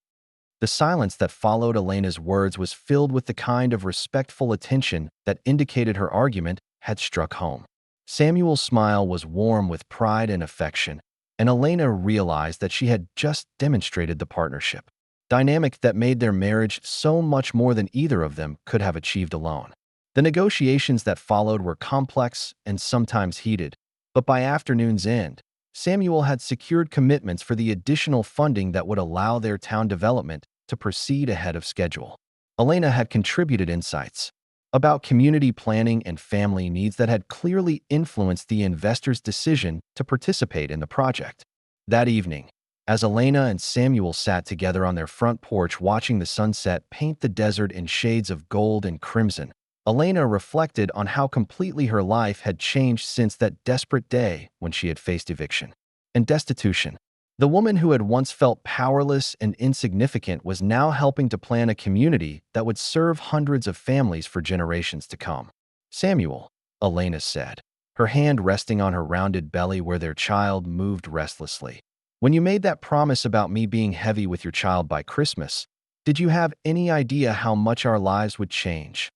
The silence that followed Elena's words was filled with the kind of respectful attention that indicated her argument had struck home. Samuel's smile was warm with pride and affection, and Elena realized that she had just demonstrated the partnership dynamic that made their marriage so much more than either of them could have achieved alone. The negotiations that followed were complex and sometimes heated, but by afternoon's end, Samuel had secured commitments for the additional funding that would allow their town development to proceed ahead of schedule. Elena had contributed insights about community planning and family needs that had clearly influenced the investor's decision to participate in the project. That evening, as Elena and Samuel sat together on their front porch watching the sunset paint the desert in shades of gold and crimson, Elena reflected on how completely her life had changed since that desperate day when she had faced eviction and destitution. The woman who had once felt powerless and insignificant was now helping to plan a community that would serve hundreds of families for generations to come. "Samuel," Elena said, her hand resting on her rounded belly where their child moved restlessly. "When you made that promise about me being heavy with your child by Christmas, did you have any idea how much our lives would change?"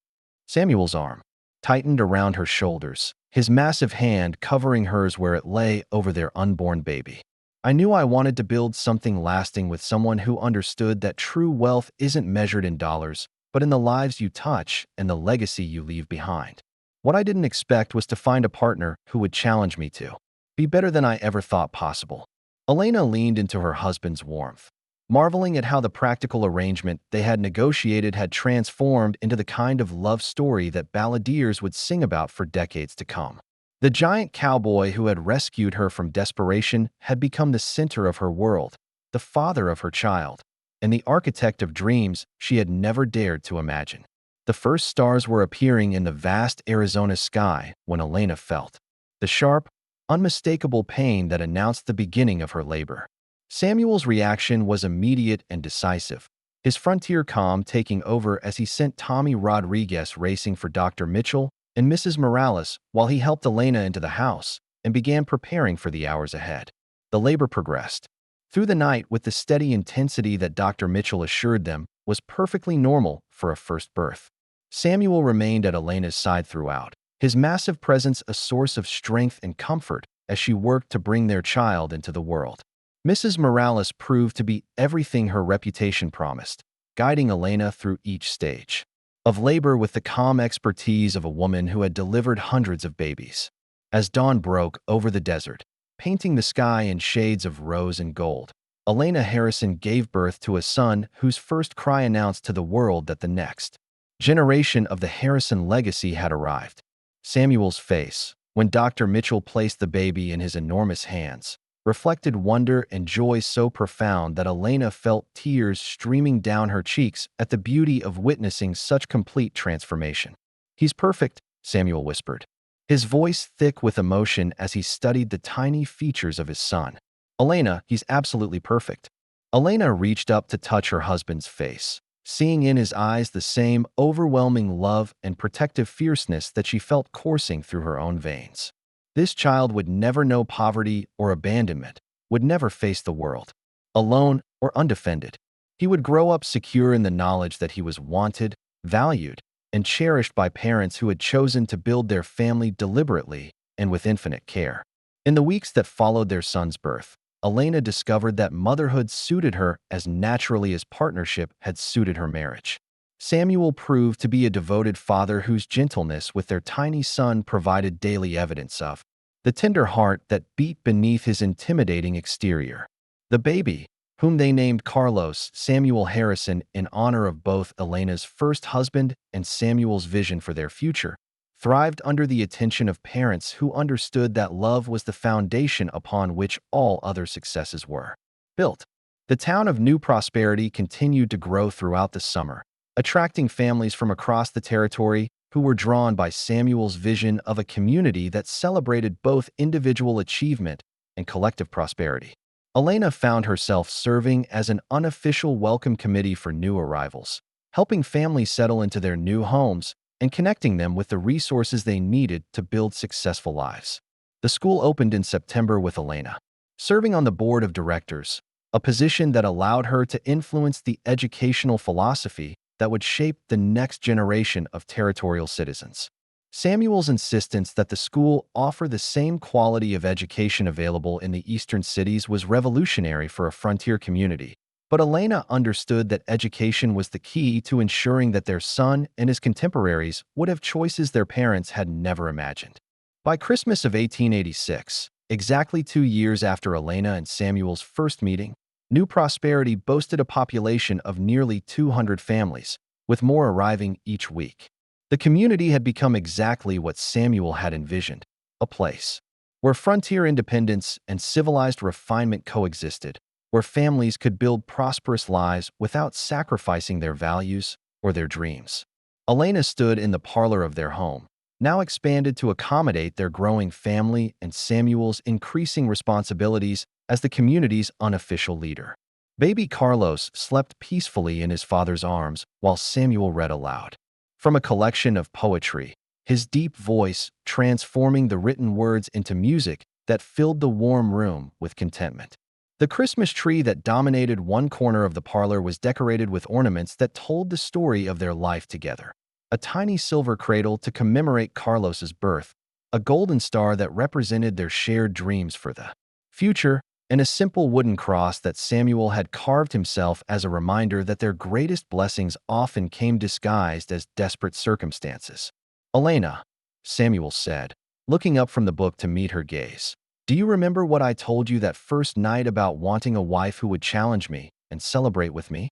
Samuel's arm tightened around her shoulders, his massive hand covering hers where it lay over their unborn baby. "I knew I wanted to build something lasting with someone who understood that true wealth isn't measured in dollars, but in the lives you touch and the legacy you leave behind. What I didn't expect was to find a partner who would challenge me to be better than I ever thought possible." Elena leaned into her husband's warmth, marveling at how the practical arrangement they had negotiated had transformed into the kind of love story that balladeers would sing about for decades to come. The giant cowboy who had rescued her from desperation had become the center of her world, the father of her child, and the architect of dreams she had never dared to imagine. The first stars were appearing in the vast Arizona sky when Elena felt the sharp, unmistakable pain that announced the beginning of her labor. Samuel's reaction was immediate and decisive, his frontier calm taking over as he sent Tommy Rodriguez racing for Dr. Mitchell and Mrs. Morales while he helped Elena into the house and began preparing for the hours ahead. The labor progressed through the night with the steady intensity that Dr. Mitchell assured them was perfectly normal for a first birth. Samuel remained at Elena's side throughout, his massive presence a source of strength and comfort as she worked to bring their child into the world. Mrs. Morales proved to be everything her reputation promised, guiding Elena through each stage of labor with the calm expertise of a woman who had delivered hundreds of babies. As dawn broke over the desert, painting the sky in shades of rose and gold, Elena Harrison gave birth to a son whose first cry announced to the world that the next generation of the Harrison legacy had arrived. Samuel's face, when Dr. Mitchell placed the baby in his enormous hands, reflected wonder and joy so profound that Elena felt tears streaming down her cheeks at the beauty of witnessing such complete transformation. "He's perfect," Samuel whispered, his voice thick with emotion as he studied the tiny features of his son. "Elena, he's absolutely perfect." Elena reached up to touch her husband's face, seeing in his eyes the same overwhelming love and protective fierceness that she felt coursing through her own veins. This child would never know poverty or abandonment, would never face the world alone or undefended. He would grow up secure in the knowledge that he was wanted, valued, and cherished by parents who had chosen to build their family deliberately and with infinite care. In the weeks that followed their son's birth, Elena discovered that motherhood suited her as naturally as partnership had suited her marriage. Samuel proved to be a devoted father whose gentleness with their tiny son provided daily evidence of the tender heart that beat beneath his intimidating exterior. The baby, whom they named Carlos Samuel Harrison in honor of both Elena's first husband and Samuel's vision for their future, thrived under the attention of parents who understood that love was the foundation upon which all other successes were built. The town of New Prosperity continued to grow throughout the summer, attracting families from across the territory who were drawn by Samuel's vision of a community that celebrated both individual achievement and collective prosperity. Elena found herself serving as an unofficial welcome committee for new arrivals, helping families settle into their new homes and connecting them with the resources they needed to build successful lives. The school opened in September with Elena serving on the board of directors, a position that allowed her to influence the educational philosophy that would shape the next generation of territorial citizens. Samuel's insistence that the school offer the same quality of education available in the eastern cities was revolutionary for a frontier community, but Elena understood that education was the key to ensuring that their son and his contemporaries would have choices their parents had never imagined. By Christmas of 1886, exactly 2 years after Elena and Samuel's first meeting, New Prosperity boasted a population of nearly 200 families, with more arriving each week. The community had become exactly what Samuel had envisioned, a place where frontier independence and civilized refinement coexisted, where families could build prosperous lives without sacrificing their values or their dreams. Elena stood in the parlor of their home, now expanded to accommodate their growing family and Samuel's increasing responsibilities as the community's unofficial leader. Baby Carlos slept peacefully in his father's arms while Samuel read aloud from a collection of poetry, his deep voice transforming the written words into music that filled the warm room with contentment. The Christmas tree that dominated one corner of the parlor was decorated with ornaments that told the story of their life together. A tiny silver cradle to commemorate Carlos's birth, a golden star that represented their shared dreams for the future, and a simple wooden cross that Samuel had carved himself as a reminder that their greatest blessings often came disguised as desperate circumstances. "Elena," Samuel said, looking up from the book to meet her gaze, "do you remember what I told you that first night about wanting a wife who would challenge me and celebrate with me?"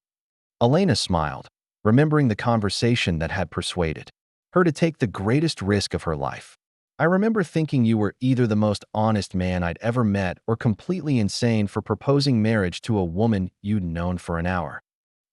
Elena smiled, remembering the conversation that had persuaded her to take the greatest risk of her life. "I remember thinking you were either the most honest man I'd ever met or completely insane for proposing marriage to a woman you'd known for an hour."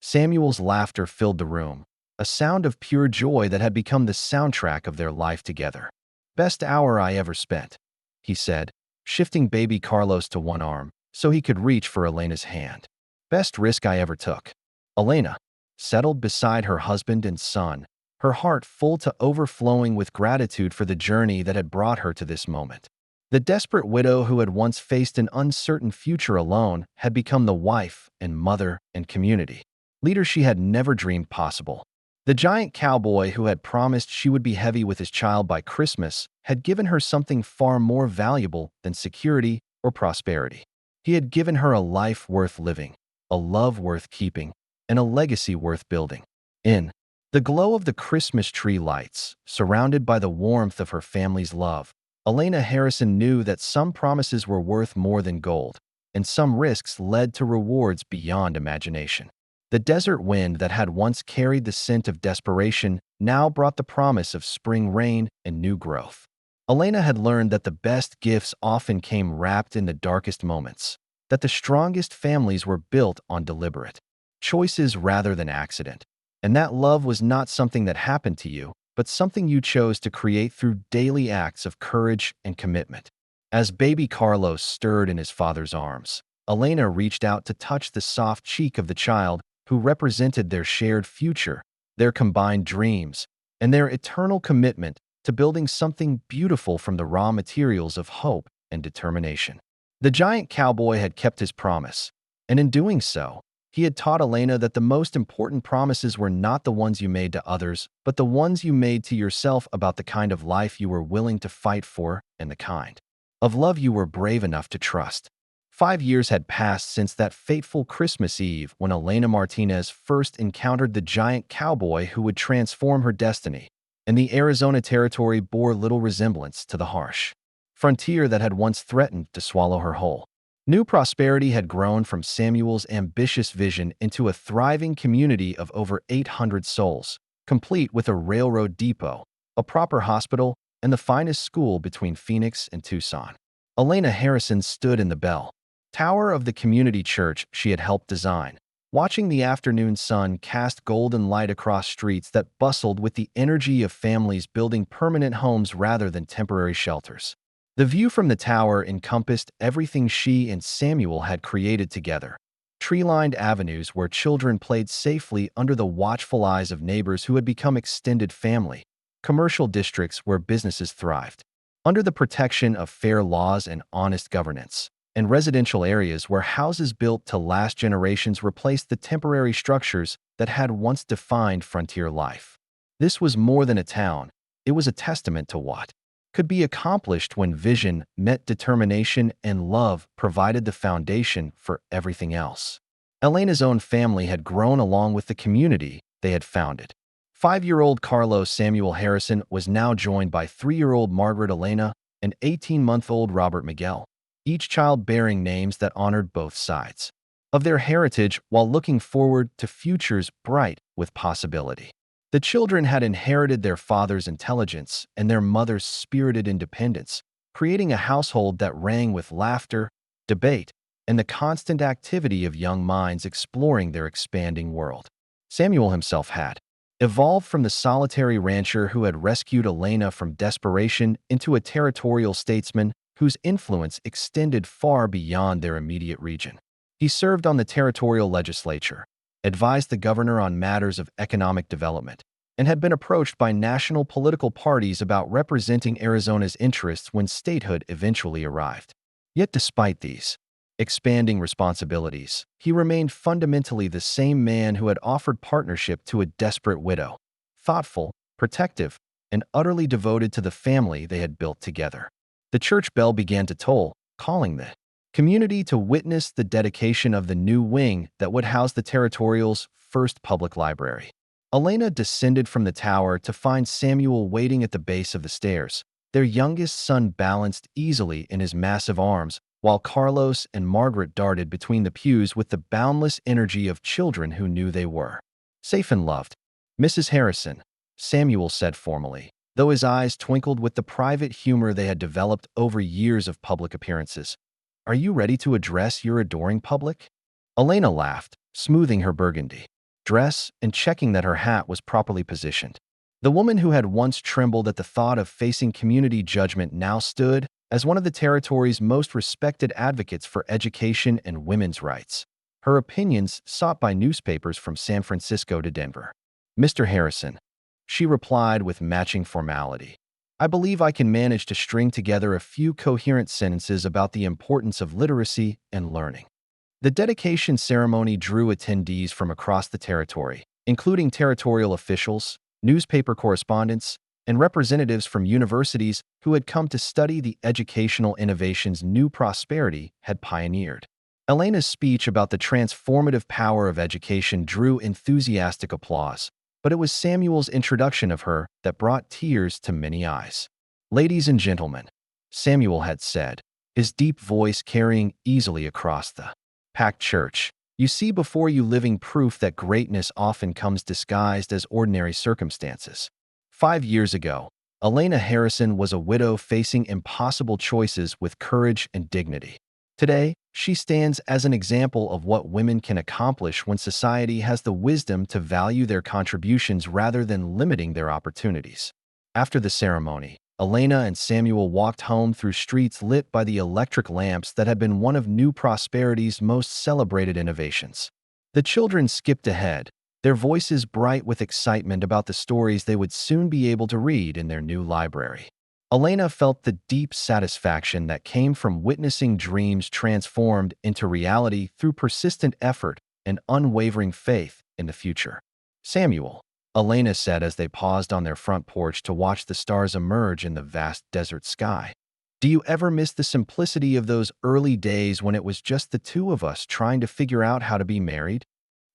Samuel's laughter filled the room, a sound of pure joy that had become the soundtrack of their life together. "Best hour I ever spent," he said, shifting baby Carlos to one arm so he could reach for Elena's hand. "Best risk I ever took." Elena settled beside her husband and son, her heart full to overflowing with gratitude for the journey that had brought her to this moment. The desperate widow who had once faced an uncertain future alone had become the wife and mother and community leader she had never dreamed possible. The giant cowboy who had promised she would be heavy with his child by Christmas had given her something far more valuable than security or prosperity. He had given her a life worth living, a love worth keeping, and a legacy worth building. In the glow of the Christmas tree lights, surrounded by the warmth of her family's love, Elena Harrison knew that some promises were worth more than gold, and some risks led to rewards beyond imagination. The desert wind that had once carried the scent of desperation now brought the promise of spring rain and new growth. Elena had learned that the best gifts often came wrapped in the darkest moments, that the strongest families were built on deliberate choices rather than accident, and that love was not something that happened to you, but something you chose to create through daily acts of courage and commitment. As baby Carlos stirred in his father's arms, Elena reached out to touch the soft cheek of the child who represented their shared future, their combined dreams, and their eternal commitment to building something beautiful from the raw materials of hope and determination. The giant cowboy had kept his promise, and in doing so, he had taught Elena that the most important promises were not the ones you made to others, but the ones you made to yourself about the kind of life you were willing to fight for and the kind of love you were brave enough to trust. 5 years had passed since that fateful Christmas Eve when Elena Martinez first encountered the giant cowboy who would transform her destiny, and the Arizona territory bore little resemblance to the harsh frontier that had once threatened to swallow her whole. New Prosperity had grown from Samuel's ambitious vision into a thriving community of over 800 souls, complete with a railroad depot, a proper hospital, and the finest school between Phoenix and Tucson. Elena Harrison stood in the bell tower of the community church she had helped design, watching the afternoon sun cast golden light across streets that bustled with the energy of families building permanent homes rather than temporary shelters. The view from the tower encompassed everything she and Samuel had created together. Tree-lined avenues where children played safely under the watchful eyes of neighbors who had become extended family. commercial districts where businesses thrived, under the protection of fair laws and honest governance, and residential areas where houses built to last generations replaced the temporary structures that had once defined frontier life. This was more than a town, it was a testament to what could be accomplished when vision met determination and love provided the foundation for everything else. Elena's own family had grown along with the community they had founded. 5-year-old Carlos Samuel Harrison was now joined by 3-year-old Margaret Elena and 18-month-old Robert Miguel, each child bearing names that honored both sides of their heritage while looking forward to futures bright with possibility. The children had inherited their father's intelligence and their mother's spirited independence, creating a household that rang with laughter, debate, and the constant activity of young minds exploring their expanding world. Samuel himself had evolved from the solitary rancher who had rescued Elena from desperation into a territorial statesman whose influence extended far beyond their immediate region. He served on the territorial legislature, advised the governor on matters of economic development, and had been approached by national political parties about representing Arizona's interests when statehood eventually arrived. Yet despite these expanding responsibilities, he remained fundamentally the same man who had offered partnership to a desperate widow, thoughtful, protective, and utterly devoted to the family they had built together. The church bell began to toll, calling the community to witness the dedication of the new wing that would house the territorial's first public library. Elena descended from the tower to find Samuel waiting at the base of the stairs, their youngest son balanced easily in his massive arms, while Carlos and Margaret darted between the pews with the boundless energy of children who knew they were safe and loved. "Mrs. Harrison," Samuel said formally, though his eyes twinkled with the private humor they had developed over years of public appearances. "Are you ready to address your adoring public?" Elena laughed, smoothing her burgundy dress and checking that her hat was properly positioned. The woman who had once trembled at the thought of facing community judgment now stood as one of the territory's most respected advocates for education and women's rights. Her opinions sought by newspapers from San Francisco to Denver. "Mr. Harrison," she replied with matching formality, "I believe I can manage to string together a few coherent sentences about the importance of literacy and learning." The dedication ceremony drew attendees from across the territory, including territorial officials, newspaper correspondents, and representatives from universities who had come to study the educational innovations New Prosperity had pioneered. Elena's speech about the transformative power of education drew enthusiastic applause, but it was Samuel's introduction of her that brought tears to many eyes. "Ladies and gentlemen," Samuel had said, his deep voice carrying easily across the packed church, "you see before you living proof that greatness often comes disguised as ordinary circumstances." 5 years ago, Elena Harrison was a widow facing impossible choices with courage and dignity. Today, she stands as an example of what women can accomplish when society has the wisdom to value their contributions rather than limiting their opportunities. After the ceremony, Elena and Samuel walked home through streets lit by the electric lamps that had been one of New Prosperity's most celebrated innovations. The children skipped ahead, their voices bright with excitement about the stories they would soon be able to read in their new library. Elena felt the deep satisfaction that came from witnessing dreams transformed into reality through persistent effort and unwavering faith in the future. "Samuel," Elena said as they paused on their front porch to watch the stars emerge in the vast desert sky, "do you ever miss the simplicity of those early days when it was just the two of us trying to figure out how to be married?"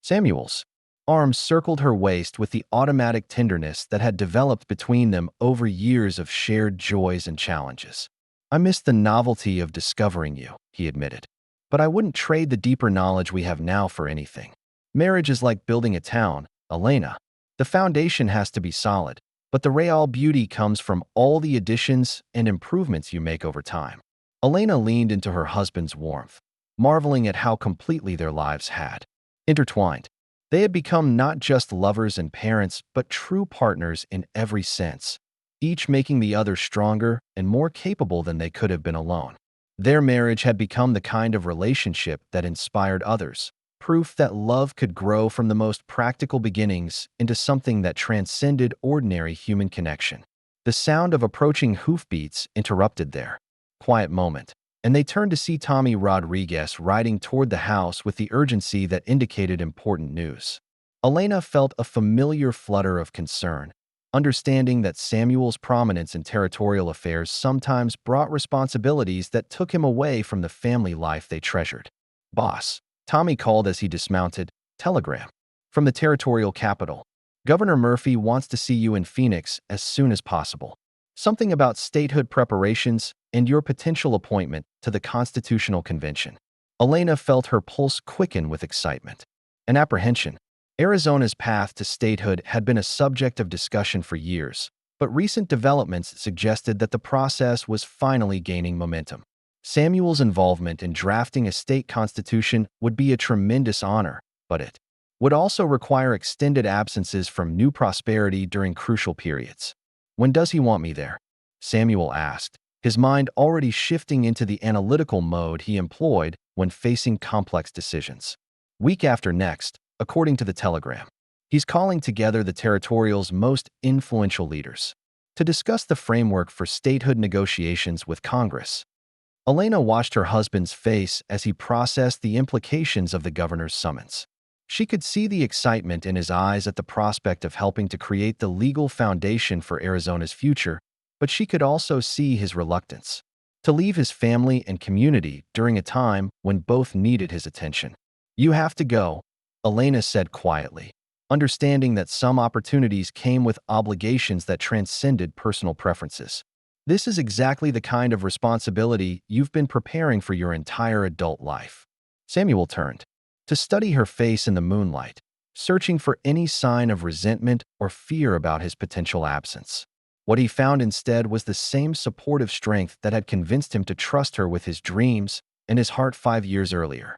Samuel's arms circled her waist with the automatic tenderness that had developed between them over years of shared joys and challenges. "I miss the novelty of discovering you," he admitted. "But I wouldn't trade the deeper knowledge we have now for anything. Marriage is like building a town, Elena. The foundation has to be solid, but the real beauty comes from all the additions and improvements you make over time." Elena leaned into her husband's warmth, marveling at how completely their lives had intertwined. They had become not just lovers and parents, but true partners in every sense, each making the other stronger and more capable than they could have been alone. Their marriage had become the kind of relationship that inspired others, proof that love could grow from the most practical beginnings into something that transcended ordinary human connection. The sound of approaching hoofbeats interrupted their quiet moment, and they turned to see Tommy Rodriguez riding toward the house with the urgency that indicated important news. Elena felt a familiar flutter of concern, understanding that Samuel's prominence in territorial affairs sometimes brought responsibilities that took him away from the family life they treasured. "Boss," Tommy called as he dismounted, "telegram. From the territorial capital. Governor Murphy wants to see you in Phoenix as soon as possible. Something about statehood preparations and your potential appointment to the Constitutional Convention." Elena felt her pulse quicken with excitement and apprehension. Arizona's path to statehood had been a subject of discussion for years, but recent developments suggested that the process was finally gaining momentum. Samuel's involvement in drafting a state constitution would be a tremendous honor, but it would also require extended absences from New Prosperity during crucial periods. "When does he want me there?" Samuel asked, his mind already shifting into the analytical mode he employed when facing complex decisions. "Week after next, according to the telegram. He's calling together the territorial's most influential leaders to discuss the framework for statehood negotiations with Congress." Elena watched her husband's face as he processed the implications of the governor's summons. She could see the excitement in his eyes at the prospect of helping to create the legal foundation for Arizona's future, but she could also see his reluctance to leave his family and community during a time when both needed his attention. "You have to go," Elena said quietly, understanding that some opportunities came with obligations that transcended personal preferences. "This is exactly the kind of responsibility you've been preparing for your entire adult life." Samuel turned to study her face in the moonlight, searching for any sign of resentment or fear about his potential absence. What he found instead was the same supportive strength that had convinced him to trust her with his dreams and his heart 5 years earlier.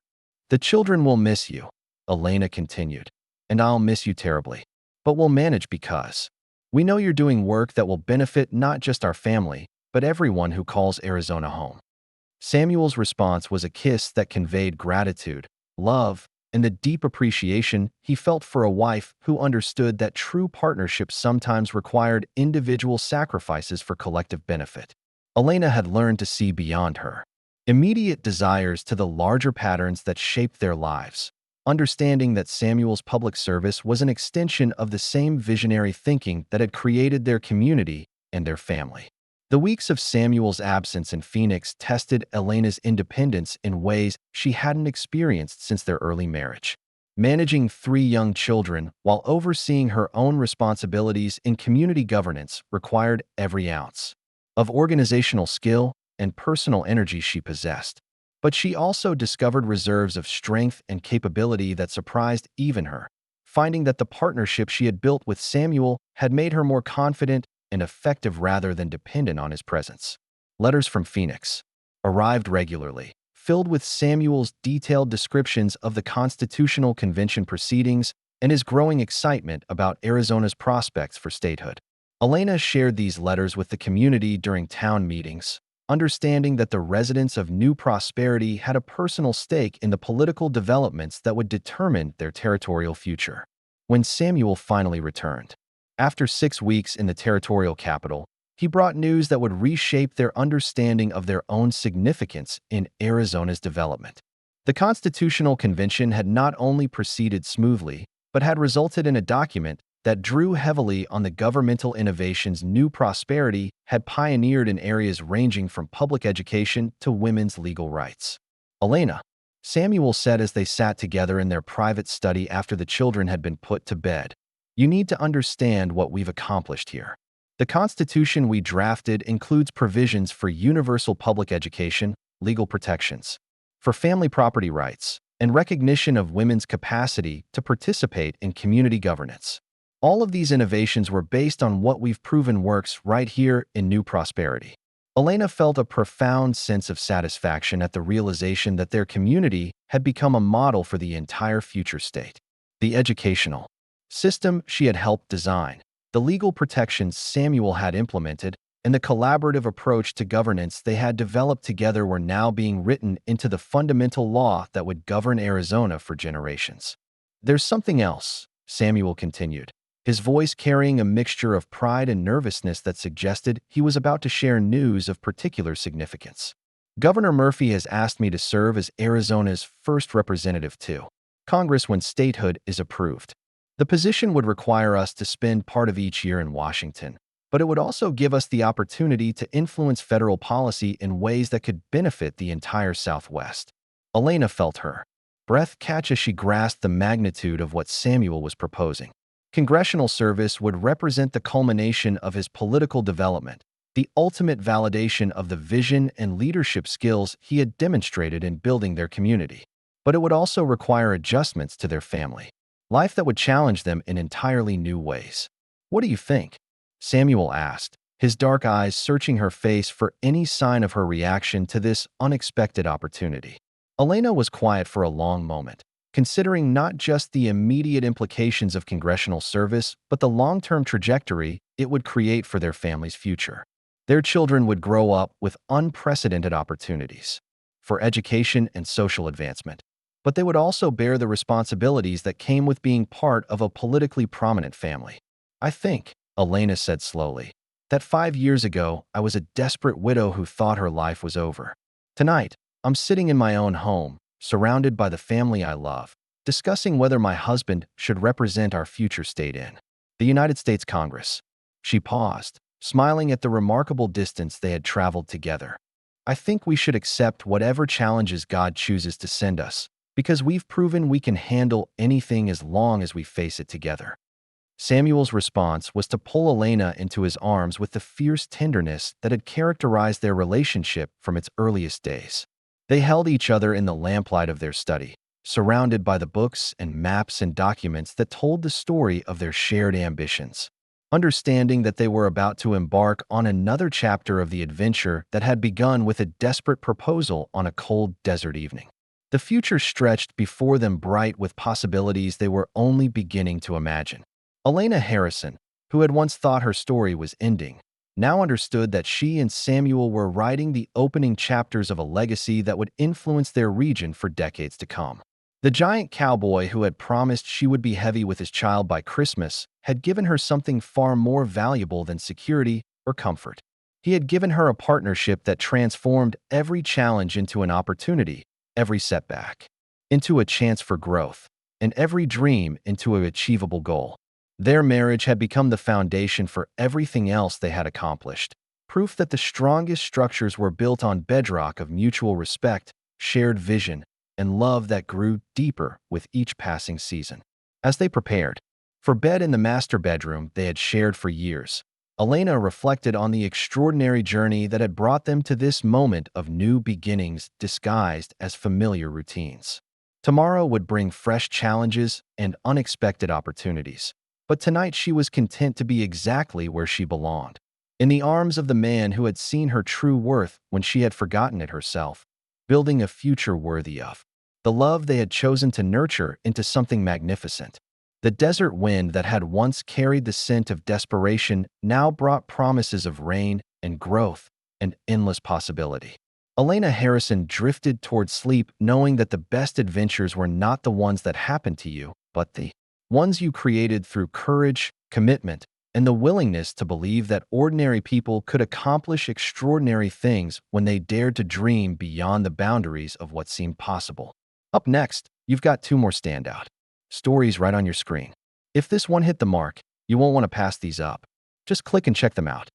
"The children will miss you," Elena continued, "and I'll miss you terribly. But we'll manage because we know you're doing work that will benefit not just our family, but everyone who calls Arizona home." Samuel's response was a kiss that conveyed gratitude, love, and the deep appreciation he felt for a wife who understood that true partnerships sometimes required individual sacrifices for collective benefit. Elena had learned to see beyond her immediate desires to the larger patterns that shaped their lives, understanding that Samuel's public service was an extension of the same visionary thinking that had created their community and their family. The weeks of Samuel's absence in Phoenix tested Elena's independence in ways she hadn't experienced since their early marriage. Managing 3 young children while overseeing her own responsibilities in community governance required every ounce of organizational skill and personal energy she possessed. But she also discovered reserves of strength and capability that surprised even her, finding that the partnership she had built with Samuel had made her more confident and effective rather than dependent on his presence. Letters from Phoenix arrived regularly, filled with Samuel's detailed descriptions of the Constitutional Convention proceedings and his growing excitement about Arizona's prospects for statehood. Elena shared these letters with the community during town meetings, understanding that the residents of New Prosperity had a personal stake in the political developments that would determine their territorial future. When Samuel finally returned, after 6 weeks in the territorial capital, he brought news that would reshape their understanding of their own significance in Arizona's development. The Constitutional Convention had not only proceeded smoothly, but had resulted in a document that drew heavily on the governmental innovations New Prosperity had pioneered in areas ranging from public education to women's legal rights. "Elena," Samuel said as they sat together in their private study after the children had been put to bed, "you need to understand what we've accomplished here. The Constitution we drafted includes provisions for universal public education, legal protections for family property rights, and recognition of women's capacity to participate in community governance. All of these innovations were based on what we've proven works right here in New Prosperity." Elena felt a profound sense of satisfaction at the realization that their community had become a model for the entire future state. The educational system she had helped design, the legal protections Samuel had implemented, and the collaborative approach to governance they had developed together were now being written into the fundamental law that would govern Arizona for generations. "There's something else," Samuel continued, his voice carrying a mixture of pride and nervousness that suggested he was about to share news of particular significance. "Governor Murphy has asked me to serve as Arizona's first representative to Congress when statehood is approved. The position would require us to spend part of each year in Washington, but it would also give us the opportunity to influence federal policy in ways that could benefit the entire Southwest." Elena felt her breath catch as she grasped the magnitude of what Samuel was proposing. Congressional service would represent the culmination of his political development, the ultimate validation of the vision and leadership skills he had demonstrated in building their community. But it would also require adjustments to their family life that would challenge them in entirely new ways. "What do you think?" Samuel asked, his dark eyes searching her face for any sign of her reaction to this unexpected opportunity. Elena was quiet for a long moment, considering not just the immediate implications of congressional service, but the long-term trajectory it would create for their family's future. Their children would grow up with unprecedented opportunities for education and social advancement, but they would also bear the responsibilities that came with being part of a politically prominent family. "I think," Elena said slowly, "that 5 years ago I was a desperate widow who thought her life was over. Tonight, I'm sitting in my own home, surrounded by the family I love, discussing whether my husband should represent our future state in the United States Congress." She paused, smiling at the remarkable distance they had traveled together. "I think we should accept whatever challenges God chooses to send us, because we've proven we can handle anything as long as we face it together." Samuel's response was to pull Elena into his arms with the fierce tenderness that had characterized their relationship from its earliest days. They held each other in the lamplight of their study, surrounded by the books and maps and documents that told the story of their shared ambitions, understanding that they were about to embark on another chapter of the adventure that had begun with a desperate proposal on a cold desert evening. The future stretched before them bright with possibilities they were only beginning to imagine. Elena Harrison, who had once thought her story was ending, now understood that she and Samuel were writing the opening chapters of a legacy that would influence their region for decades to come. The giant cowboy who had promised she would be heavy with his child by Christmas had given her something far more valuable than security or comfort. He had given her a partnership that transformed every challenge into an opportunity, every setback into a chance for growth, and every dream into an achievable goal. Their marriage had become the foundation for everything else they had accomplished, proof that the strongest structures were built on bedrock of mutual respect, shared vision, and love that grew deeper with each passing season. As they prepared for bed in the master bedroom they had shared for years, Elena reflected on the extraordinary journey that had brought them to this moment of new beginnings disguised as familiar routines. Tomorrow would bring fresh challenges and unexpected opportunities. But tonight she was content to be exactly where she belonged, in the arms of the man who had seen her true worth when she had forgotten it herself, building a future worthy of the love they had chosen to nurture into something magnificent. The desert wind that had once carried the scent of desperation now brought promises of rain and growth and endless possibility. Elena Harrison drifted toward sleep knowing that the best adventures were not the ones that happened to you, but the ones you created through courage, commitment, and the willingness to believe that ordinary people could accomplish extraordinary things when they dared to dream beyond the boundaries of what seemed possible. Up next, you've got 2 more standout stories right on your screen. If this one hit the mark, you won't want to pass these up. Just click and check them out.